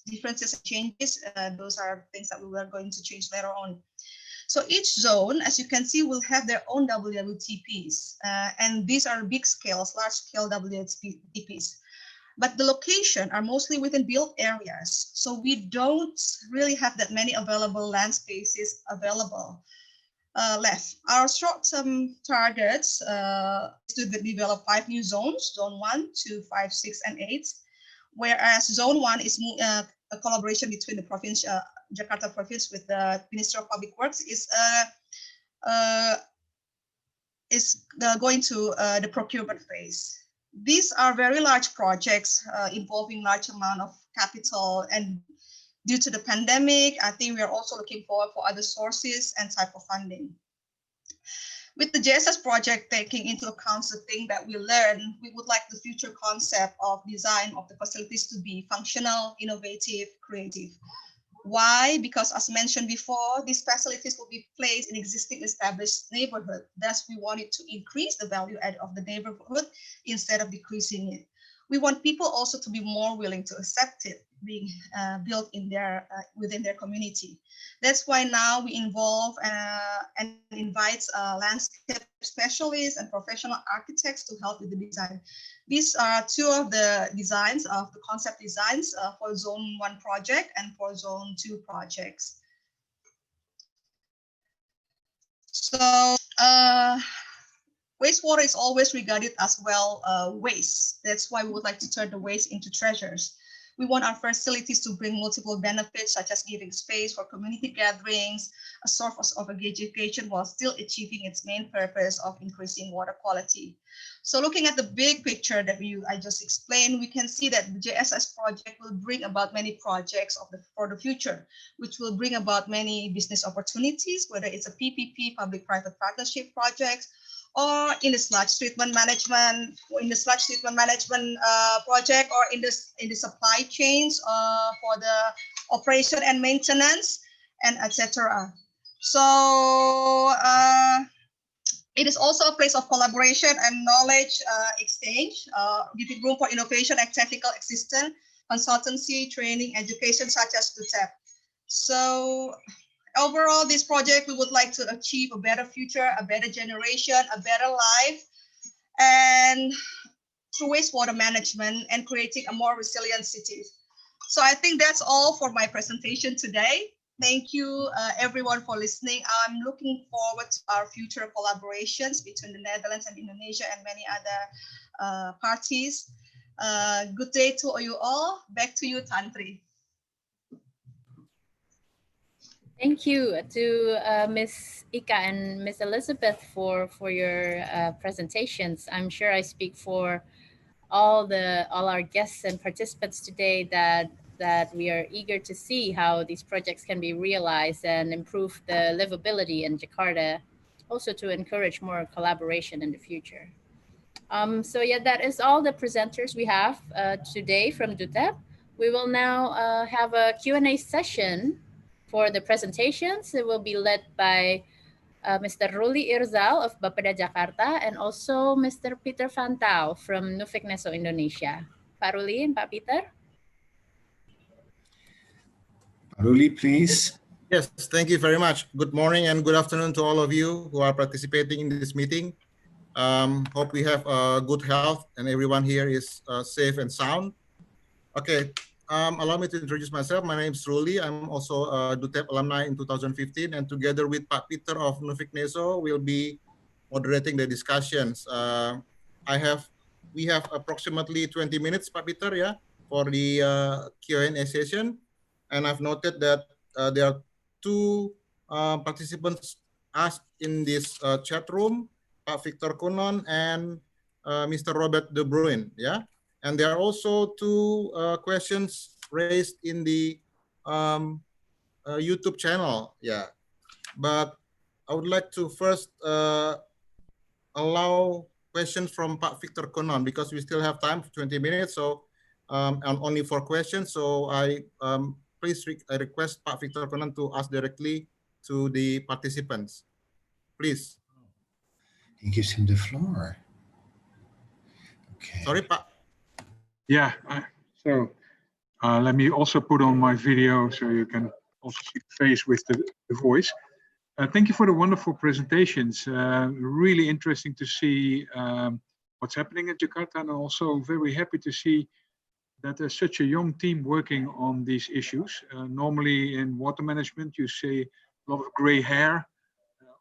differences and changes, those are things that we are going to change later on. So each zone, as you can see, will have their own WWTPs. And these are big scales, large scale WWTPs. But the location are mostly within built areas. So we don't really have that many available land spaces available left. Our short-term targets is to develop 5 new zones, zone 1, 2, 5, 6, and 8. Whereas zone 1 is a collaboration between the province, Jakarta province with the Ministry of Public Works is going to the procurement phase. These are very large projects involving large amount of capital, and due to the pandemic, I think we are also looking forward for other sources and type of funding. With the JSS project taking into account the thing that we learned, we would like the future concept of design of the facilities to be functional, innovative, creative. Why? Because as mentioned before, these facilities will be placed in existing established neighborhood. Thus, we wanted to increase the value add of the neighborhood instead of decreasing it. We want people also to be more willing to accept it being built in their within their community. That's why now we involve and invite landscape specialists and professional architects to help with the design. These are 2 of the designs of the concept designs for Zone 1 project and for Zone 2 projects. So wastewater is always regarded as well waste. That's why we would like to turn the waste into treasures. We want our facilities to bring multiple benefits, such as giving space for community gatherings, a source of education, while still achieving its main purpose of increasing water quality. So looking at the big picture that I just explained, we can see that the JSS project will bring about many projects for the future, which will bring about many business opportunities, whether it's a PPP, public-private partnership projects, or in the sludge treatment management, project, or in the supply chains for the operation and maintenance, and etc. So it is also a place of collaboration and knowledge exchange, giving room for innovation and technical assistance, consultancy, training, education, such as DUTEP. So overall, this project, we would like to achieve a better future, a better generation, a better life, and through wastewater management and creating a more resilient city. So I think that's all for my presentation today. Thank you, everyone, for listening. I'm looking forward to our future collaborations between the Netherlands and Indonesia and many other parties. Good day to you all. Back to you, Tantri. Thank you to Ms. Ika and Ms. Elizabeth for your presentations. I'm sure I speak for all our guests and participants today that we are eager to see how these projects can be realized and improve the livability in Jakarta, also to encourage more collaboration in the future. So yeah, that is all the presenters we have today from DUTEP. We will now have a Q&A session for the presentations. It will be led by Mr. Ruli Irzal of Bapeda Jakarta and also Mr. Peter Fantau from Nufikneso Indonesia. Pak Ruli and Pak Peter. Ruli, please. Yes, thank you very much. Good morning and good afternoon to all of you who are participating in this meeting. Hope we have good health and everyone here is safe and sound. Okay, allow me to introduce myself. My name is Ruli. I'm also a DUTEP alumni in 2015, and together with Pak Peter of Nufikneso, we'll be moderating the discussions. We have approximately 20 minutes, Pak Peter, yeah, for the Q&A session. And I've noted that there are 2 participants asked in this chat room, Pak Victor Kunon and Mr. Robert De Bruin, yeah. And there are also 2 questions raised in the YouTube channel, yeah. But I would like to first allow questions from Pak Victor Kunon because we still have time for 20 minutes, so and only 4 questions. So I please request Pak Victor Conan to ask directly to the participants. Please. He gives him the floor. Okay. Sorry, Pak. Yeah, so let me also put on my video so you can also see the face with the voice. Thank you for the wonderful presentations. Really interesting to see what's happening at Jakarta, and also very happy to see that there's such a young team working on these issues. Normally in water management, you see a lot of gray hair,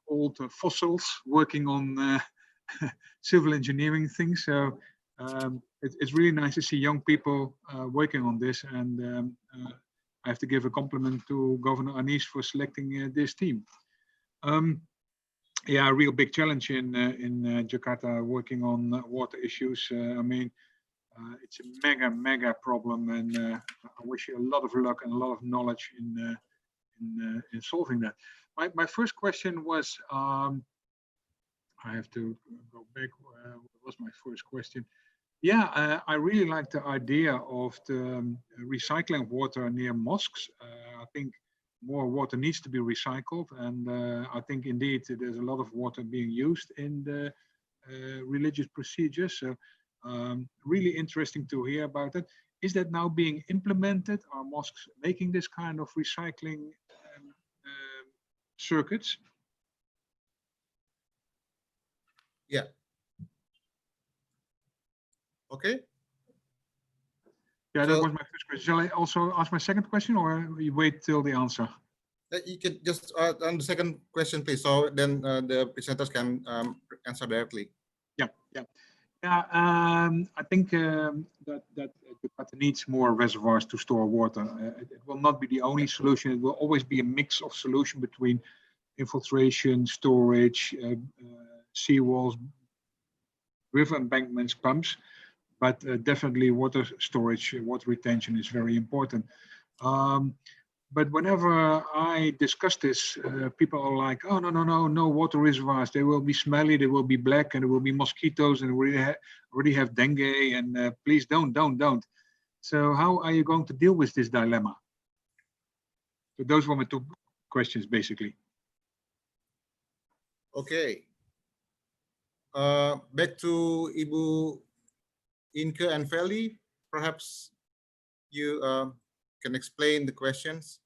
old fossils working on civil engineering things. So it's really nice to see young people working on this, and I have to give a compliment to Governor Anis for selecting this team. Yeah, a real big challenge in Jakarta working on water issues. I mean, it's a mega problem, and I wish you a lot of luck and a lot of knowledge in solving that. My first question was, I have to go back. What was my first question? Yeah, I really like the idea of the recycling of water near mosques. I think more water needs to be recycled, and I think indeed there's a lot of water being used in the religious procedures. So really interesting to hear about it. Is that now being implemented? Are mosques making this kind of recycling circuits? Yeah. Okay. Yeah, that was my first question. Shall I also ask my second question, or you wait till the answer? You can just on the second question, please. So then the presenters can answer directly. Yeah. I think that Jakarta needs more reservoirs to store water. It will not be the only solution. It will always be a mix of solution between infiltration, storage, seawalls, river embankments, pumps. But definitely water storage, water retention is very important. But whenever I discuss this, people are like, oh, no water reservoirs. They will be smelly, they will be black, and there will be mosquitoes, and we already have dengue, and please don't. So how are you going to deal with this dilemma? So those were my two questions, basically. Okay. Back to Ibu Inke and Feli, perhaps you can explain the questions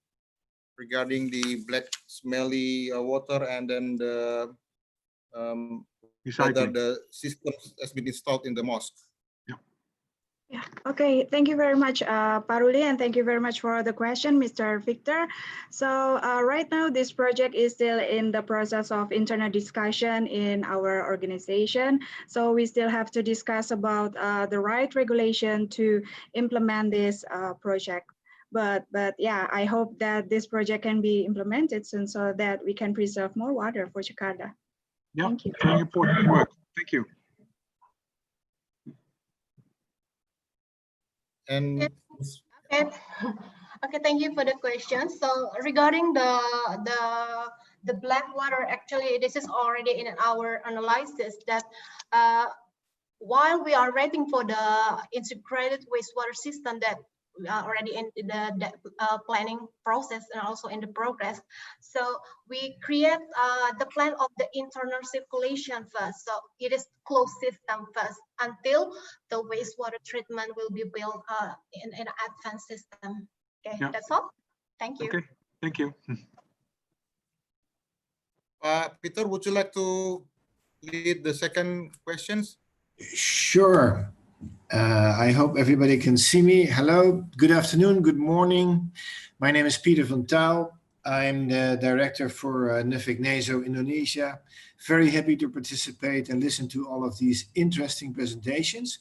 regarding the black smelly water, and then the whether the system has been installed in the mosque. Yeah. Okay. Thank you very much, Paruli, and thank you very much for the question, Mr. Victor. So right now, this project is still in the process of internal discussion in our organization. So we still have to discuss about the right regulation to implement this project. But yeah, I hope that this project can be implemented soon so that we can preserve more water for Jakarta. Yeah, thank you. very important work. Thank you. And okay, thank you for the question. So regarding the black water, actually this is already in our analysis that while we are waiting for the integrated wastewater system that we are already in the planning process and also in the progress. So we create the plan of the internal circulation first. So it is closed system first until the wastewater treatment will be built in an advanced system. Okay, yeah. That's all. Thank you. Okay, thank you. Peter, would you like to lead the second questions? Sure. I hope everybody can see me. Hello, good afternoon, good morning. My name is Peter van Tuil. I'm the director for NUFIC-NESO Indonesia. Very happy to participate and listen to all of these interesting presentations.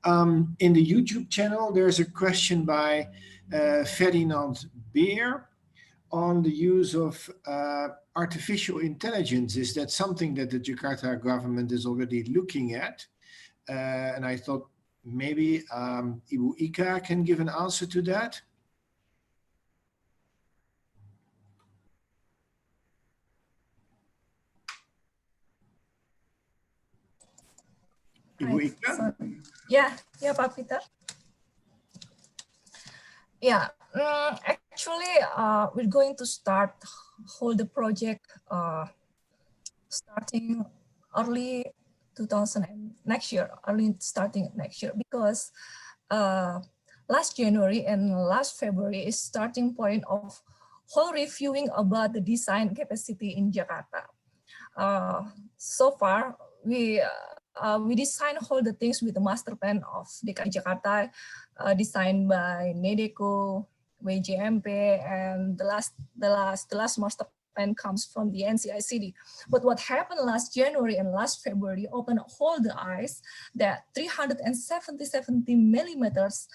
In the YouTube channel, there's a question by Ferdinand Beer on the use of artificial intelligence. Is that something that the Jakarta government is already looking at? And I thought maybe Ibu Ika can give an answer to that. Ibu Ika? So, yeah, Pak Peter. Yeah, actually, we're going to hold the project starting early 2000 and next year, starting next year, because last January and last February is starting point of whole reviewing about the design capacity in Jakarta. So far, we design all the things with the master plan of DKI Jakarta, designed by NEDECO, WJMP, and the last master plan comes from the NCICD. But what happened last January and last February opened all the eyes that 370 millimeters,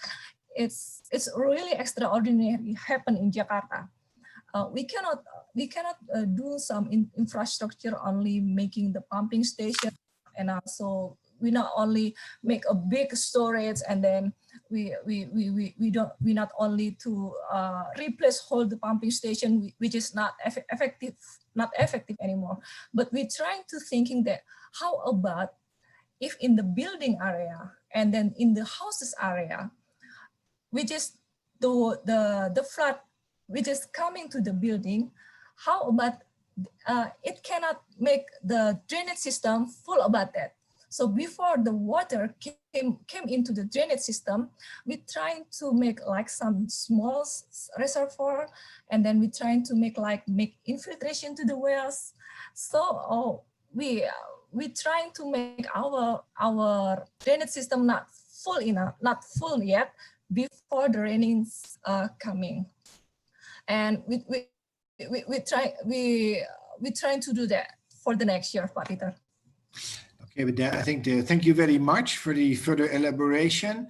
it's really extraordinary happen in Jakarta. We cannot do some infrastructure only making the pumping station, and also we not only make a big storage and then we not only to replace whole the pumping station, which is not effective anymore, but we're trying to thinking that how about if in the building area and then in the houses area, which is the flood which is coming to the building, how about it cannot make the drainage system full about that. So before the water came into the drainage system, we trying to make like some small reservoir, and then we trying to make infiltration to the wells. So we trying to make our drainage system not full enough, not full yet before the rainings coming. And we trying to do that for the next year, Pak Peter. Okay, but I think thank you very much for the further elaboration.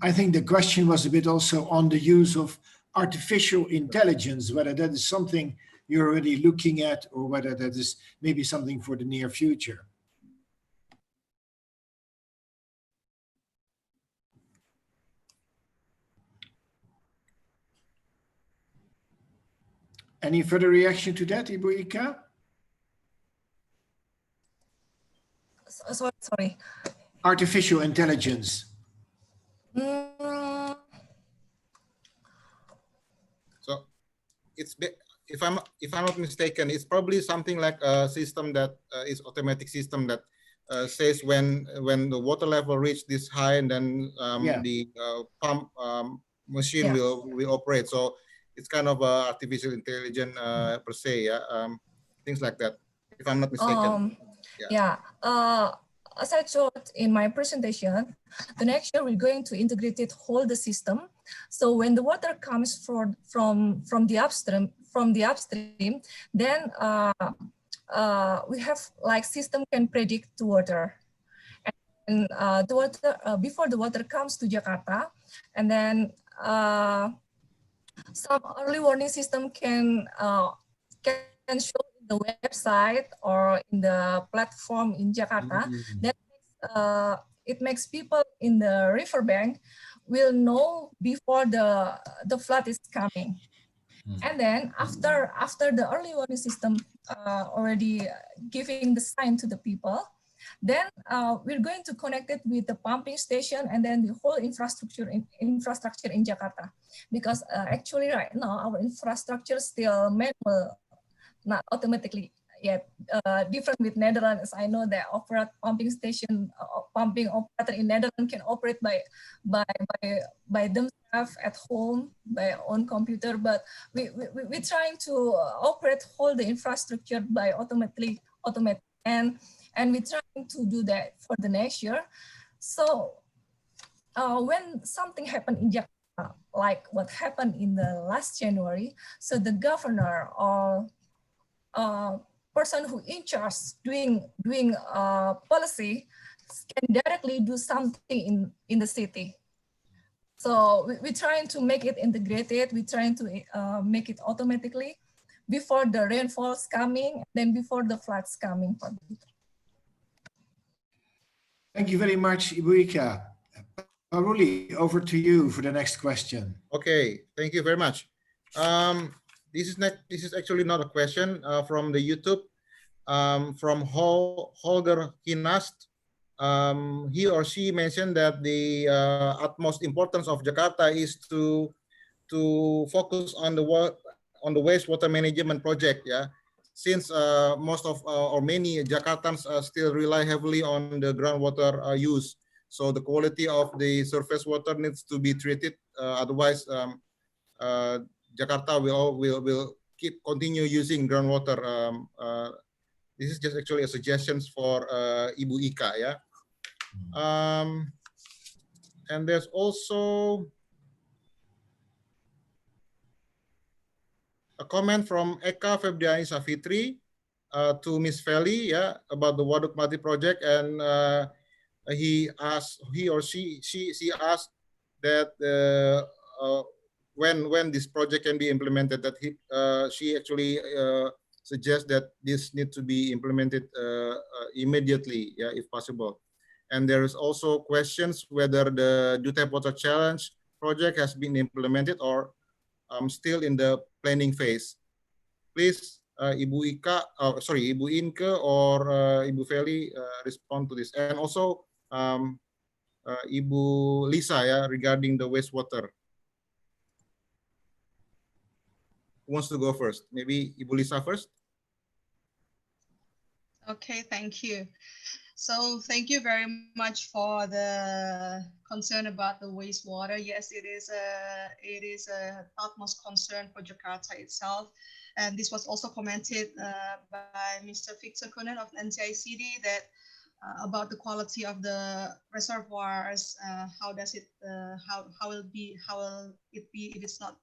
I think the question was a bit also on the use of artificial intelligence, whether that is something you're already looking at or whether that is maybe something for the near future. Any further reaction to that, Ibu Ika? Sorry. Artificial intelligence. So it's, if I'm not mistaken, it's probably something like a system that is automatic system that says when the water level reach this high, and then the pump machine will operate. So it's kind of artificial intelligence per se, things like that, if I'm not mistaken. As I showed in my presentation, the next year we're going to integrate it whole the system. So when the water comes from the upstream, then we have like system can predict the water, and the water before the water comes to Jakarta, and then some early warning system can show in the website or in the platform in Jakarta. That it makes people in the riverbank will know before the flood is coming. And then after the early warning system already giving the sign to the people, then we're going to connect it with the pumping station and then the whole infrastructure in Jakarta. Because actually right now our infrastructure is still manual, not automatically yet. Different with Netherlands. I know that pumping station, pumping operator in Netherlands can operate by themselves at home by own computer, but we're trying to operate whole the infrastructure by automatic, and we're trying to do that for the next year. So when something happened in Jakarta, like what happened in the last January, so the governor or person who in charge doing policy can directly do something in the city. So we're trying to make it integrated. We're trying to make it automatically before the rainfall's coming, then before the floods coming. Thank you very much, Ibu Ika. Ruli, over to you for the next question. Okay, thank you very much. This is actually not a question from the YouTube, from Holger Kinast. He or she mentioned that the utmost importance of Jakarta is to to focus on the wastewater management project. Yeah, since most of or many Jakartans still rely heavily on the groundwater use, so the quality of the surface water needs to be treated. Otherwise, Jakarta will continue using groundwater. This is just actually a suggestions for Ibu Ika. Yeah, and there's also a comment from Eka Febriani Safitri to Miss Feli, yeah, about the Waduk Mati project, and he or she asked that when this project can be implemented, that she actually suggests that this needs to be implemented immediately, yeah, if possible. And there is also questions whether the DUTEP Water Challenge project has been implemented or still in the planning phase. Please, Ibu Ika, Ibu Inke or Ibu Feli respond to this. And also Ibu Lisa, yeah, regarding the wastewater. Who wants to go first? Maybe Ibu Lisa first. Okay, thank you. So thank you very much for the concern about the wastewater. Yes, it is a utmost concern for Jakarta itself. And this was also commented by Mr. Victor Kunen of NCICD that about the quality of the reservoirs. How will it be if it's not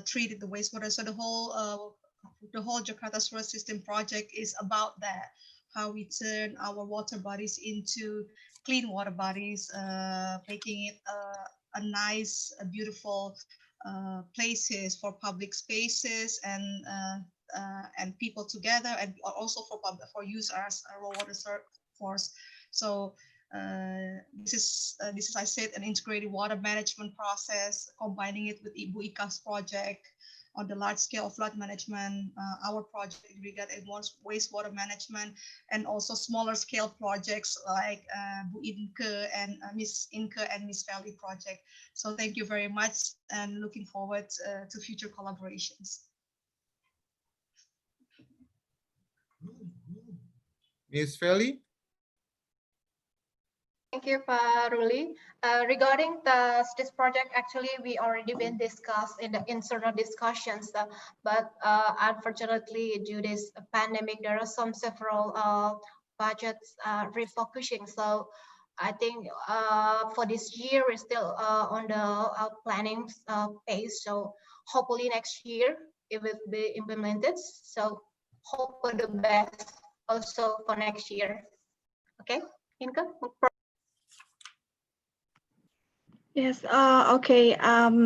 treated the wastewater? So the whole Jakarta Sewer System project is about that. How we turn our water bodies into clean water bodies, making it a nice, beautiful places for public spaces and people together, and also for users, raw water source. So this is I said, an integrated water management process, combining it with Ibu Ika's project on the large scale of flood management, our project regarding wastewater management, and also smaller scale projects like Bu Inke and Miss Inke and Miss Valley project. So thank you very much, and looking forward to future collaborations. Miss Feli? Thank you, Pak Ruli. Regarding this project, actually, we already been discussed in the internal discussions, but unfortunately, due to this pandemic, there are several budgets refocusing. So I think for this year, we're still on the planning phase. So hopefully next year, it will be implemented. So hope for the best also for next year. Okay, Inka? Yes, okay.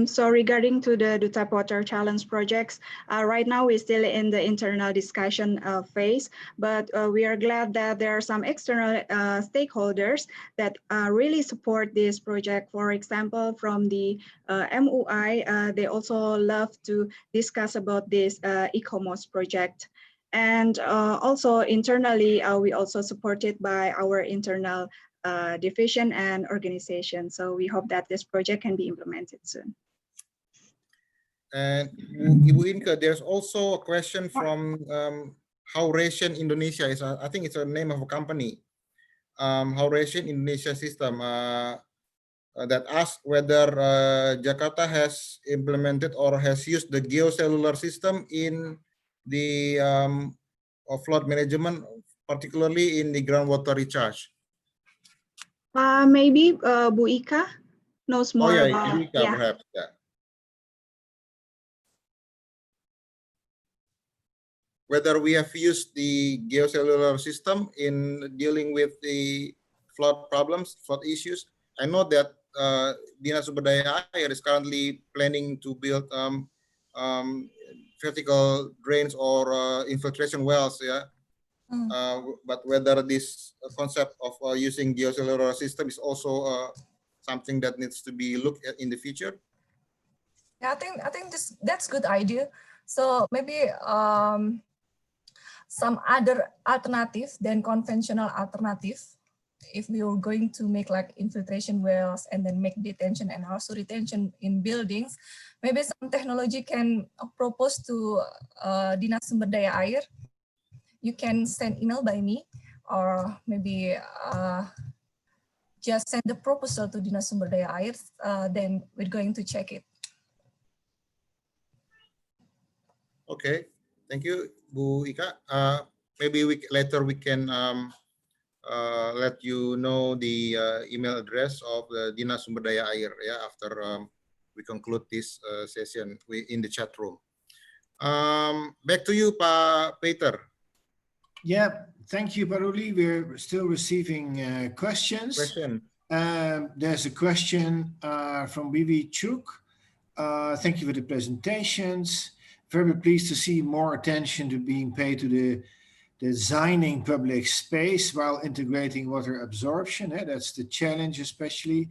So regarding to the DUTEP Water Challenge projects, right now we're still in the internal discussion phase, but we are glad that there are some external stakeholders that really support this project. For example, from the MUI, they also love to discuss about this ECOMOS project. And also internally, we also supported by our internal division and organization. So we hope that this project can be implemented soon. And Ibu Inke, there's also a question from Hauration Indonesia. I think it's a name of a company. Hauration Indonesia System that asked whether Jakarta has implemented or has used the geocellular system in the flood management, particularly in the groundwater recharge. Maybe Bu Ika knows more about. Ibu Ika, perhaps. Yeah. Whether we have used the geocellular system in dealing with the flood problems, flood issues. I know that Dinas Sumber Air is currently planning to build vertical drains or infiltration wells. Yeah. But whether this concept of using geocellular system is also something that needs to be looked at in the future. Yeah, I think that's good idea. So maybe some other alternative than conventional alternative if we were going to make like infiltration wells and then make detention and also retention in buildings, maybe some technology can propose to Dinas Sumber Daya Air. You can send email by me, or maybe just send the proposal to Dinas Sumber Daya Air, then we're going to check it. Okay, thank you, Bu Ika. Maybe later we can let you know the email address of the Dinas Sumber Daya Air, yeah, after we conclude this session in the chat room. Back to you, Pak Peter. Yeah, thank you, Baruli. We're still receiving questions. There's a question from Bibi Chuk. Thank you for the presentations. Very pleased to see more attention to being paid to the designing public space while integrating water absorption. That's the challenge, especially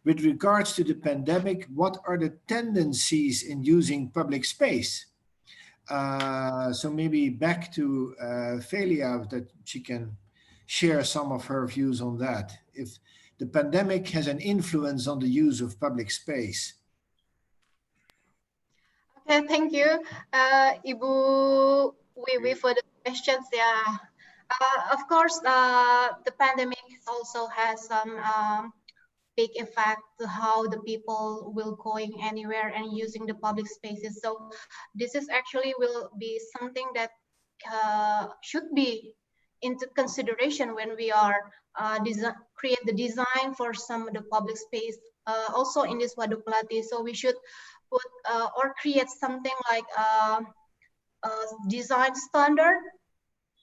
with regards to the pandemic. What are the tendencies in using public space? So maybe back to Felia, that she can share some of her views on that. If the pandemic has an influence on the use of public space. Okay, thank you, Ibu Wiwi, for the questions. Yeah, of course, the pandemic also has some big effect to how the people will going anywhere and using the public spaces. So this is actually will be something that should be into consideration when we are create the design for some of the public space also in this Waduk Melati. So we should put or create something like a design standard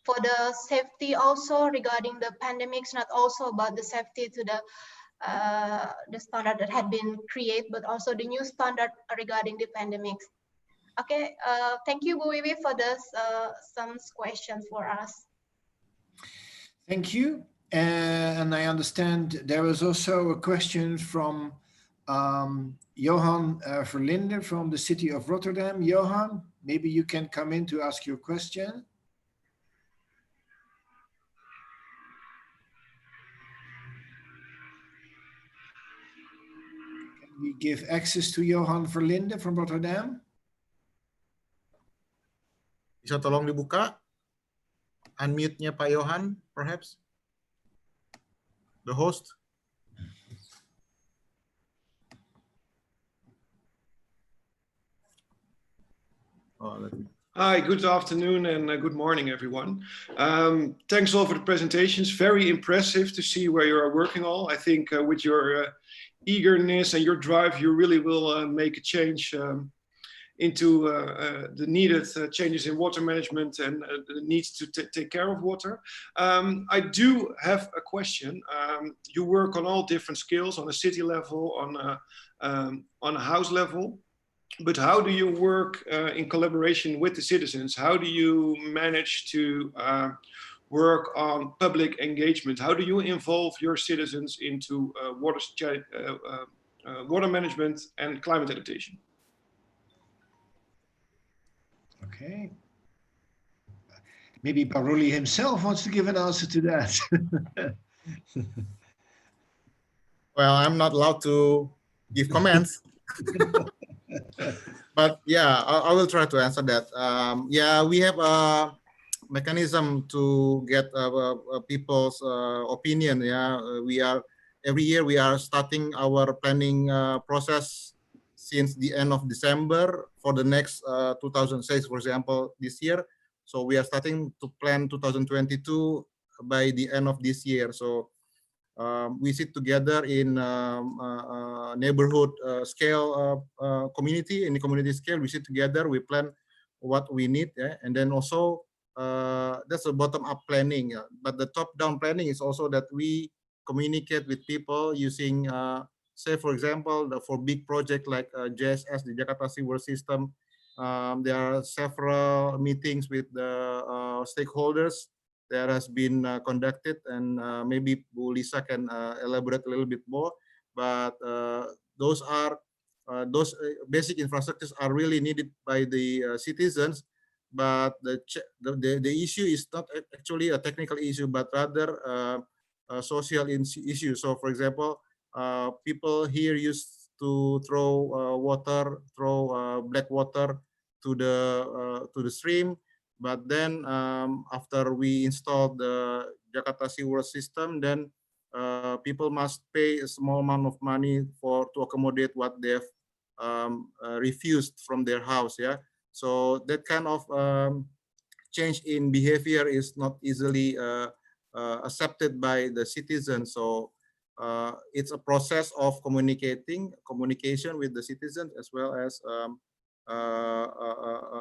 for the safety also regarding the pandemics, not also about the safety to the standard that had been created, but also the new standard regarding the pandemics. Okay, thank you, Bu Wiwi, for this some questions for us. Thank you. And I understand there was also a question from Johan Verlinde from the city of Rotterdam. Johan, maybe you can come in to ask your question. Can we give access to Johan Verlinde from Rotterdam? Bisa tolong dibuka unmute-nya Pak Johan, perhaps? The host. Hi, good afternoon and good morning, everyone. Thanks all for the presentations. Very impressive to see where you are working all. I think with your eagerness and your drive, you really will make a change into the needed changes in water management and the needs to take care of water. I do have a question. You work on all different scales, on a city level, on a house level. But how do you work in collaboration with the citizens? How do you manage to work on public engagement? How do you involve your citizens into water management and climate adaptation? Okay. Maybe Baruli himself wants to give an answer to that. Well, I'm not allowed to give comments. But yeah, I will try to answer that. Yeah, we have a mechanism to get people's opinion. Yeah, every year we are starting our planning process since the end of December for the next 2006, for example, this year. So we are starting to plan 2022 by the end of this year. So we sit together in neighborhood scale community. In the community scale, we sit together, we plan what we need, and then also that's a bottom-up planning. But the top-down planning is also that we communicate with people using, say, for example, for big project like JSS, the Jakarta Sewer System. There are several meetings with the stakeholders that has been conducted, and maybe Bu Lisa can elaborate a little bit more. But those basic infrastructures are really needed by the citizens. But the issue is not actually a technical issue, but rather social issues. So, for example, people here used to throw black water to the stream, but then after we installed the Jakarta sewer system, then people must pay a small amount of money to accommodate what they've refused from their house. Yeah, so that kind of change in behavior is not easily accepted by the citizens. So it's a process of communication with the citizens, as well as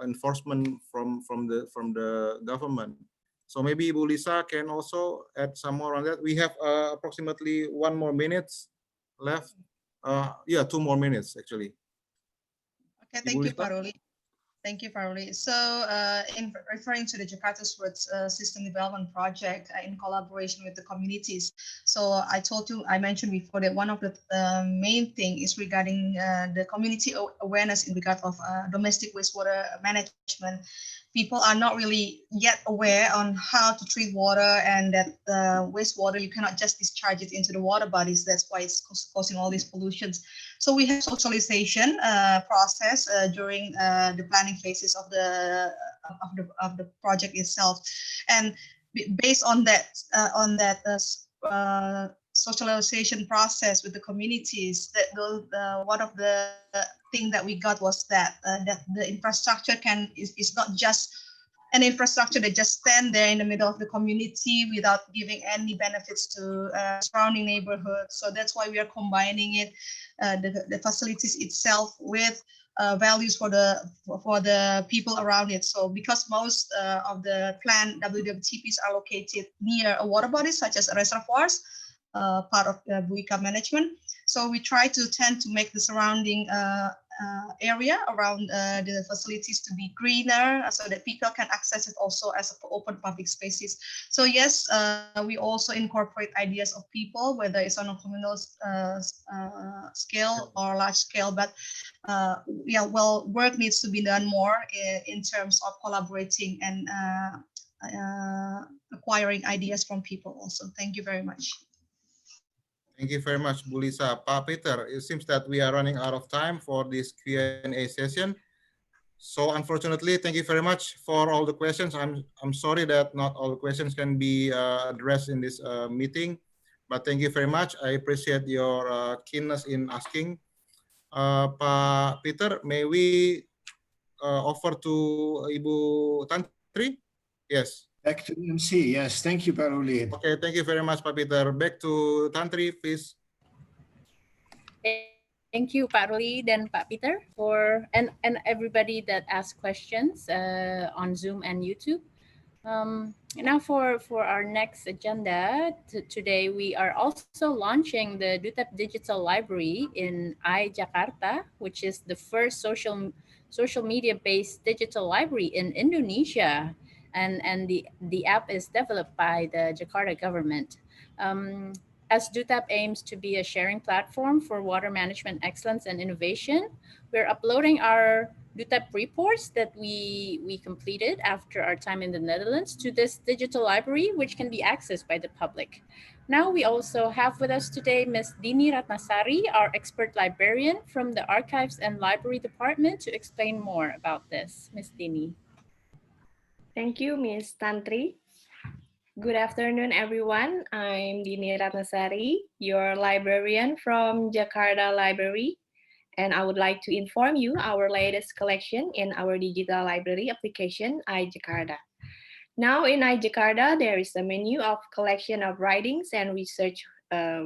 enforcement from the government. So maybe Ibu Lisa can also add some more on that. We have approximately 1 more minutes left. Yeah, 2 more minutes actually. Okay, thank you, Paruli. Thank you, Farley. So in referring to the Jakarta Sports System Development Project in collaboration with the communities. So I mentioned before that one of the main thing is regarding the community awareness in regard of domestic wastewater management. People are not really yet aware on how to treat water, and that wastewater, you cannot just discharge it into the water bodies. That's why it's causing all these pollutions. So we have socialization process during the planning phases of the project itself, and based on that socialization process with the communities, that one of the thing that we got was that the infrastructure is not just an infrastructure that just stand there in the middle of the community without giving any benefits to surrounding neighborhoods. So that's why we are combining it, the facilities itself with values for the people around it. So because most of the planned WWTPs are located near a water body such as reservoirs, part of the Buika management. So we try to tend to make the surrounding area around the facilities to be greener, so that people can access it also as open public spaces. So yes, we also incorporate ideas of people, whether it's on a communal scale or large scale, but yeah, well, work needs to be done more in terms of collaborating and acquiring ideas from people also. Thank you very much. Thank you very much, Bu Lisa. Pak Peter, it seems that we are running out of time for this Q&A session. So unfortunately, thank you very much for all the questions. I'm sorry that not all the questions can be addressed in this meeting, but thank you very much. I appreciate your keenness in asking. Pak Peter, may we offer to Ibu Tantri? Yes. Back to MC. Yes, thank you, Paruli. Okay, thank you very much, Pak Peter. Back to Tantri, please. Thank you, Pak Ruli and Pak Peter, and everybody that asked questions on Zoom and YouTube. Now for our next agenda, today we are also launching the DUTEP Digital Library in iJakarta, which is the first social media-based digital library in Indonesia. And the app is developed by the Jakarta government. As DUTEP aims to be a sharing platform for water management excellence and innovation, we're uploading our DUTEP reports that we completed after our time in the Netherlands to this digital library, which can be accessed by the public. Now we also have with us today Ms. Dini Ratnasari, our expert librarian from the Archives and Library Department, to explain more about this. Ms. Dini. Thank you, Ms. Tantri. Good afternoon, everyone. I'm Dini Ratnasari, your librarian from Jakarta Library, and I would like to inform you our latest collection in our digital library application, iJakarta. Now in iJakarta, there is a menu of collection of writings and research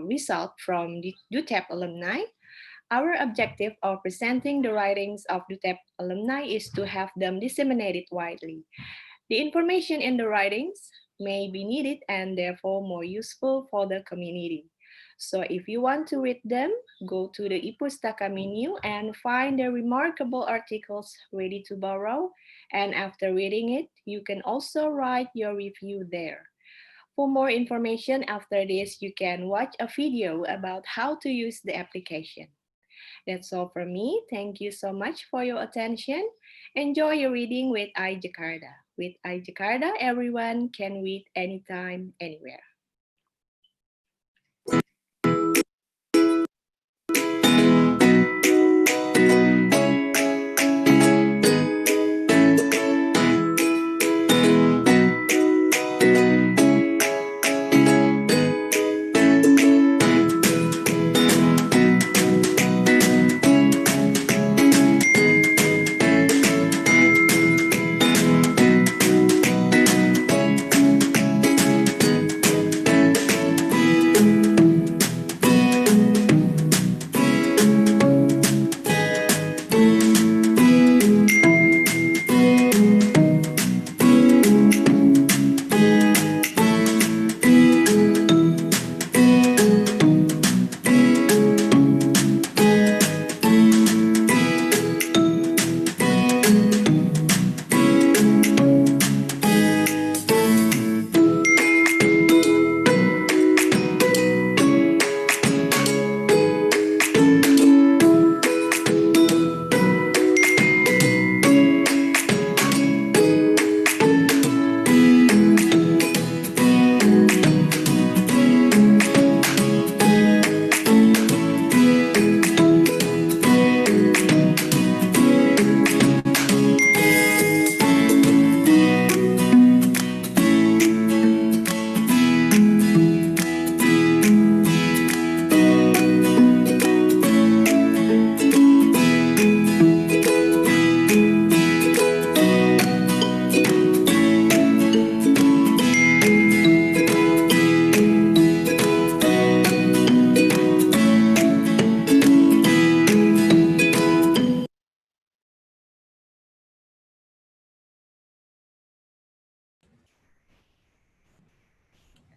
result from DUTEP alumni. Our objective of presenting the writings of DUTEP alumni is to have them disseminated widely. The information in the writings may be needed and therefore more useful for the community. So if you want to read them, go to the iPustaka menu and find the remarkable articles ready to borrow. And after reading it, you can also write your review there. For more information after this, you can watch a video about how to use the application. That's all from me. Thank you so much for your attention. Enjoy your reading with iJakarta. With iJakarta, everyone can read anytime, anywhere.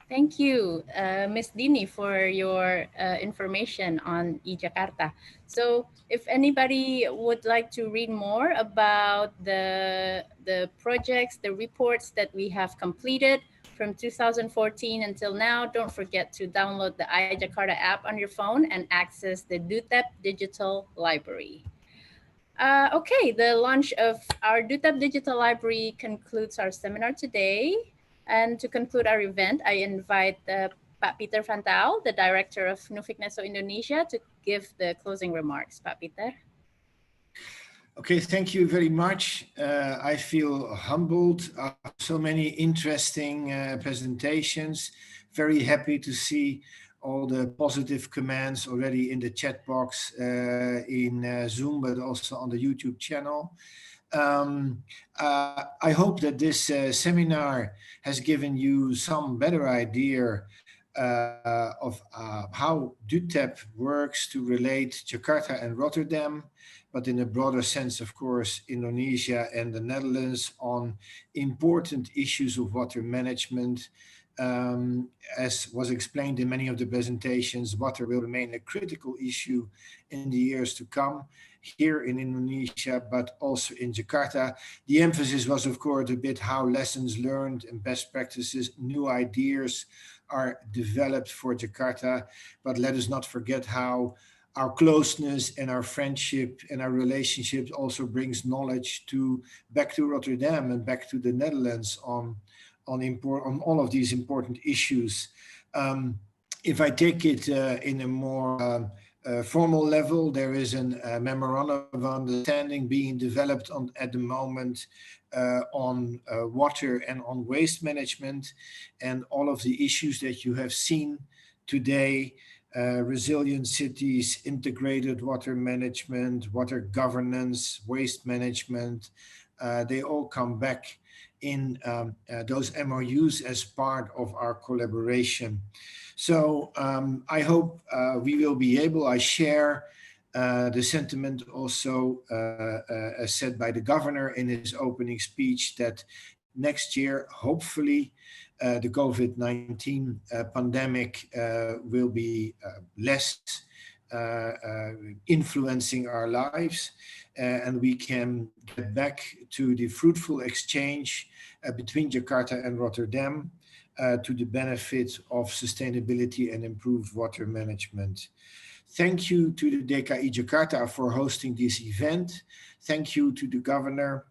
Thank you, Ms. Dini, for your information on eJakarta. So if anybody would like to read more about the projects, the reports that we have completed from 2014 until now, don't forget to download the iJakarta app on your phone and access the DUTEP Digital Library. Okay, the launch of our DUTEP Digital Library concludes our seminar today. And to conclude our event, I invite Pak Peter Van Taal, the Director of Nuffic Neso Indonesia, to give the closing remarks. Pak Peter. Okay, thank you very much. I feel humbled after so many interesting presentations. Very happy to see all the positive comments already in the chat box in Zoom, but also on the YouTube channel. I hope that this seminar has given you some better idea of how DUTEP works to relate Jakarta and Rotterdam, but in a broader sense, of course, Indonesia and the Netherlands on important issues of water management. As was explained in many of the presentations, water will remain a critical issue in the years to come here in Indonesia, but also in Jakarta. The emphasis was, of course, a bit how lessons learned and best practices, new ideas are developed for Jakarta. But let us not forget how our closeness and our friendship and our relationships also brings knowledge back to Rotterdam and back to the Netherlands on all of these important issues. If I take it in a more formal level, there is a memorandum of understanding being developed at the moment on water and on waste management, and all of the issues that you have seen today, resilient cities, integrated water management, water governance, waste management, they all come back in those MOUs as part of our collaboration. So I hope we will be able, I share the sentiment also as said by the governor in his opening speech, that next year, hopefully, the COVID-19 pandemic will be less influencing our lives, and we can get back to the fruitful exchange between Jakarta and Rotterdam to the benefit of sustainability and improved water management. Thank you to the DKI Jakarta for hosting this event. Thank you to the governor.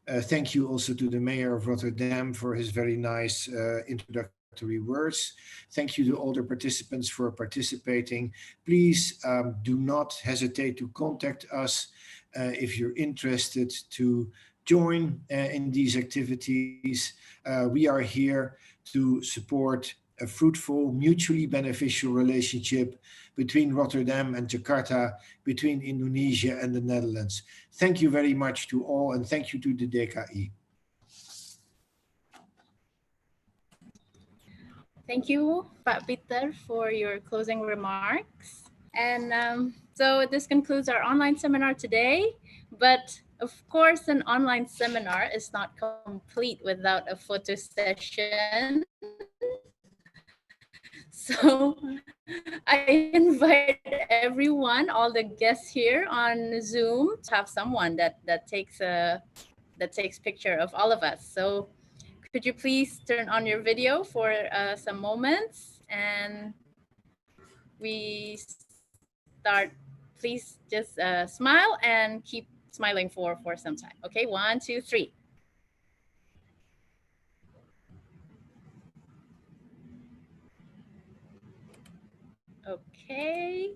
Thank you also to the mayor of Rotterdam for his very nice introductory words. Thank you to all the participants for participating. Please do not hesitate to contact us if you're interested to join in these activities. We are here to support a fruitful, mutually beneficial relationship between Rotterdam and Jakarta, between Indonesia and the Netherlands. Thank you very much to all, and thank you to the DKI. Thank you, Pak Peter, for your closing remarks. And so this concludes our online seminar today. But of course, an online seminar is not complete without a photo session. So I invite everyone, all the guests here on Zoom, to have someone that takes picture of all of us. So could you please turn on your video for some moments, and we start. Please just smile and keep smiling for some time. Okay, 1, 2, 3. Okay.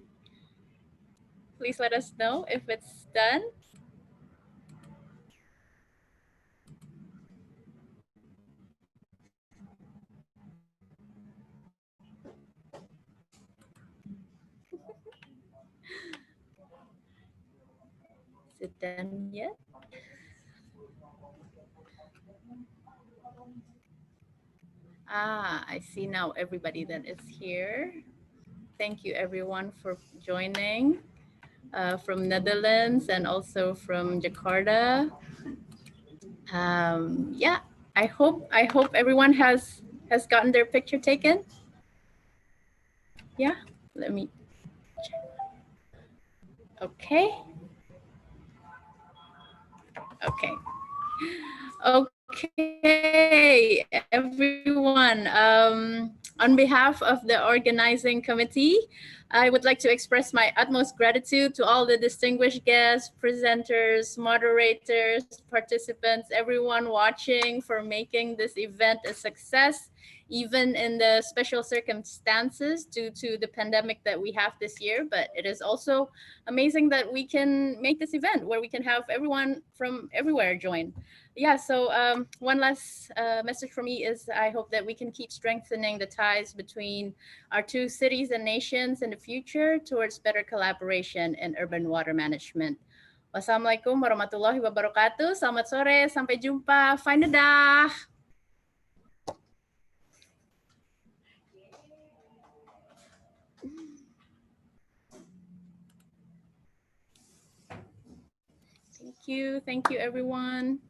Please let us know if it's done. Is it done yet? I see now everybody that is here. Thank you everyone for joining from Netherlands and also from Jakarta. Yeah, I hope everyone has has gotten their picture taken? Yeah, let me check. Okay. Okay. Okay, everyone. On behalf of the organizing committee, I would like to express my utmost gratitude to all the distinguished guests, presenters, moderators, participants, everyone watching for making this event a success, even in the special circumstances due to the pandemic that we have this year. But it is also amazing that we can make this event where we can have everyone from everywhere join. Yeah, so one last message for me is I hope that we can keep strengthening the ties between our two cities and nations in the future towards better collaboration in urban water management. Wassalamualaikum warahmatullahi wabarakatuh. Selamat sore, sampai jumpa. Fine dah. Thank you everyone.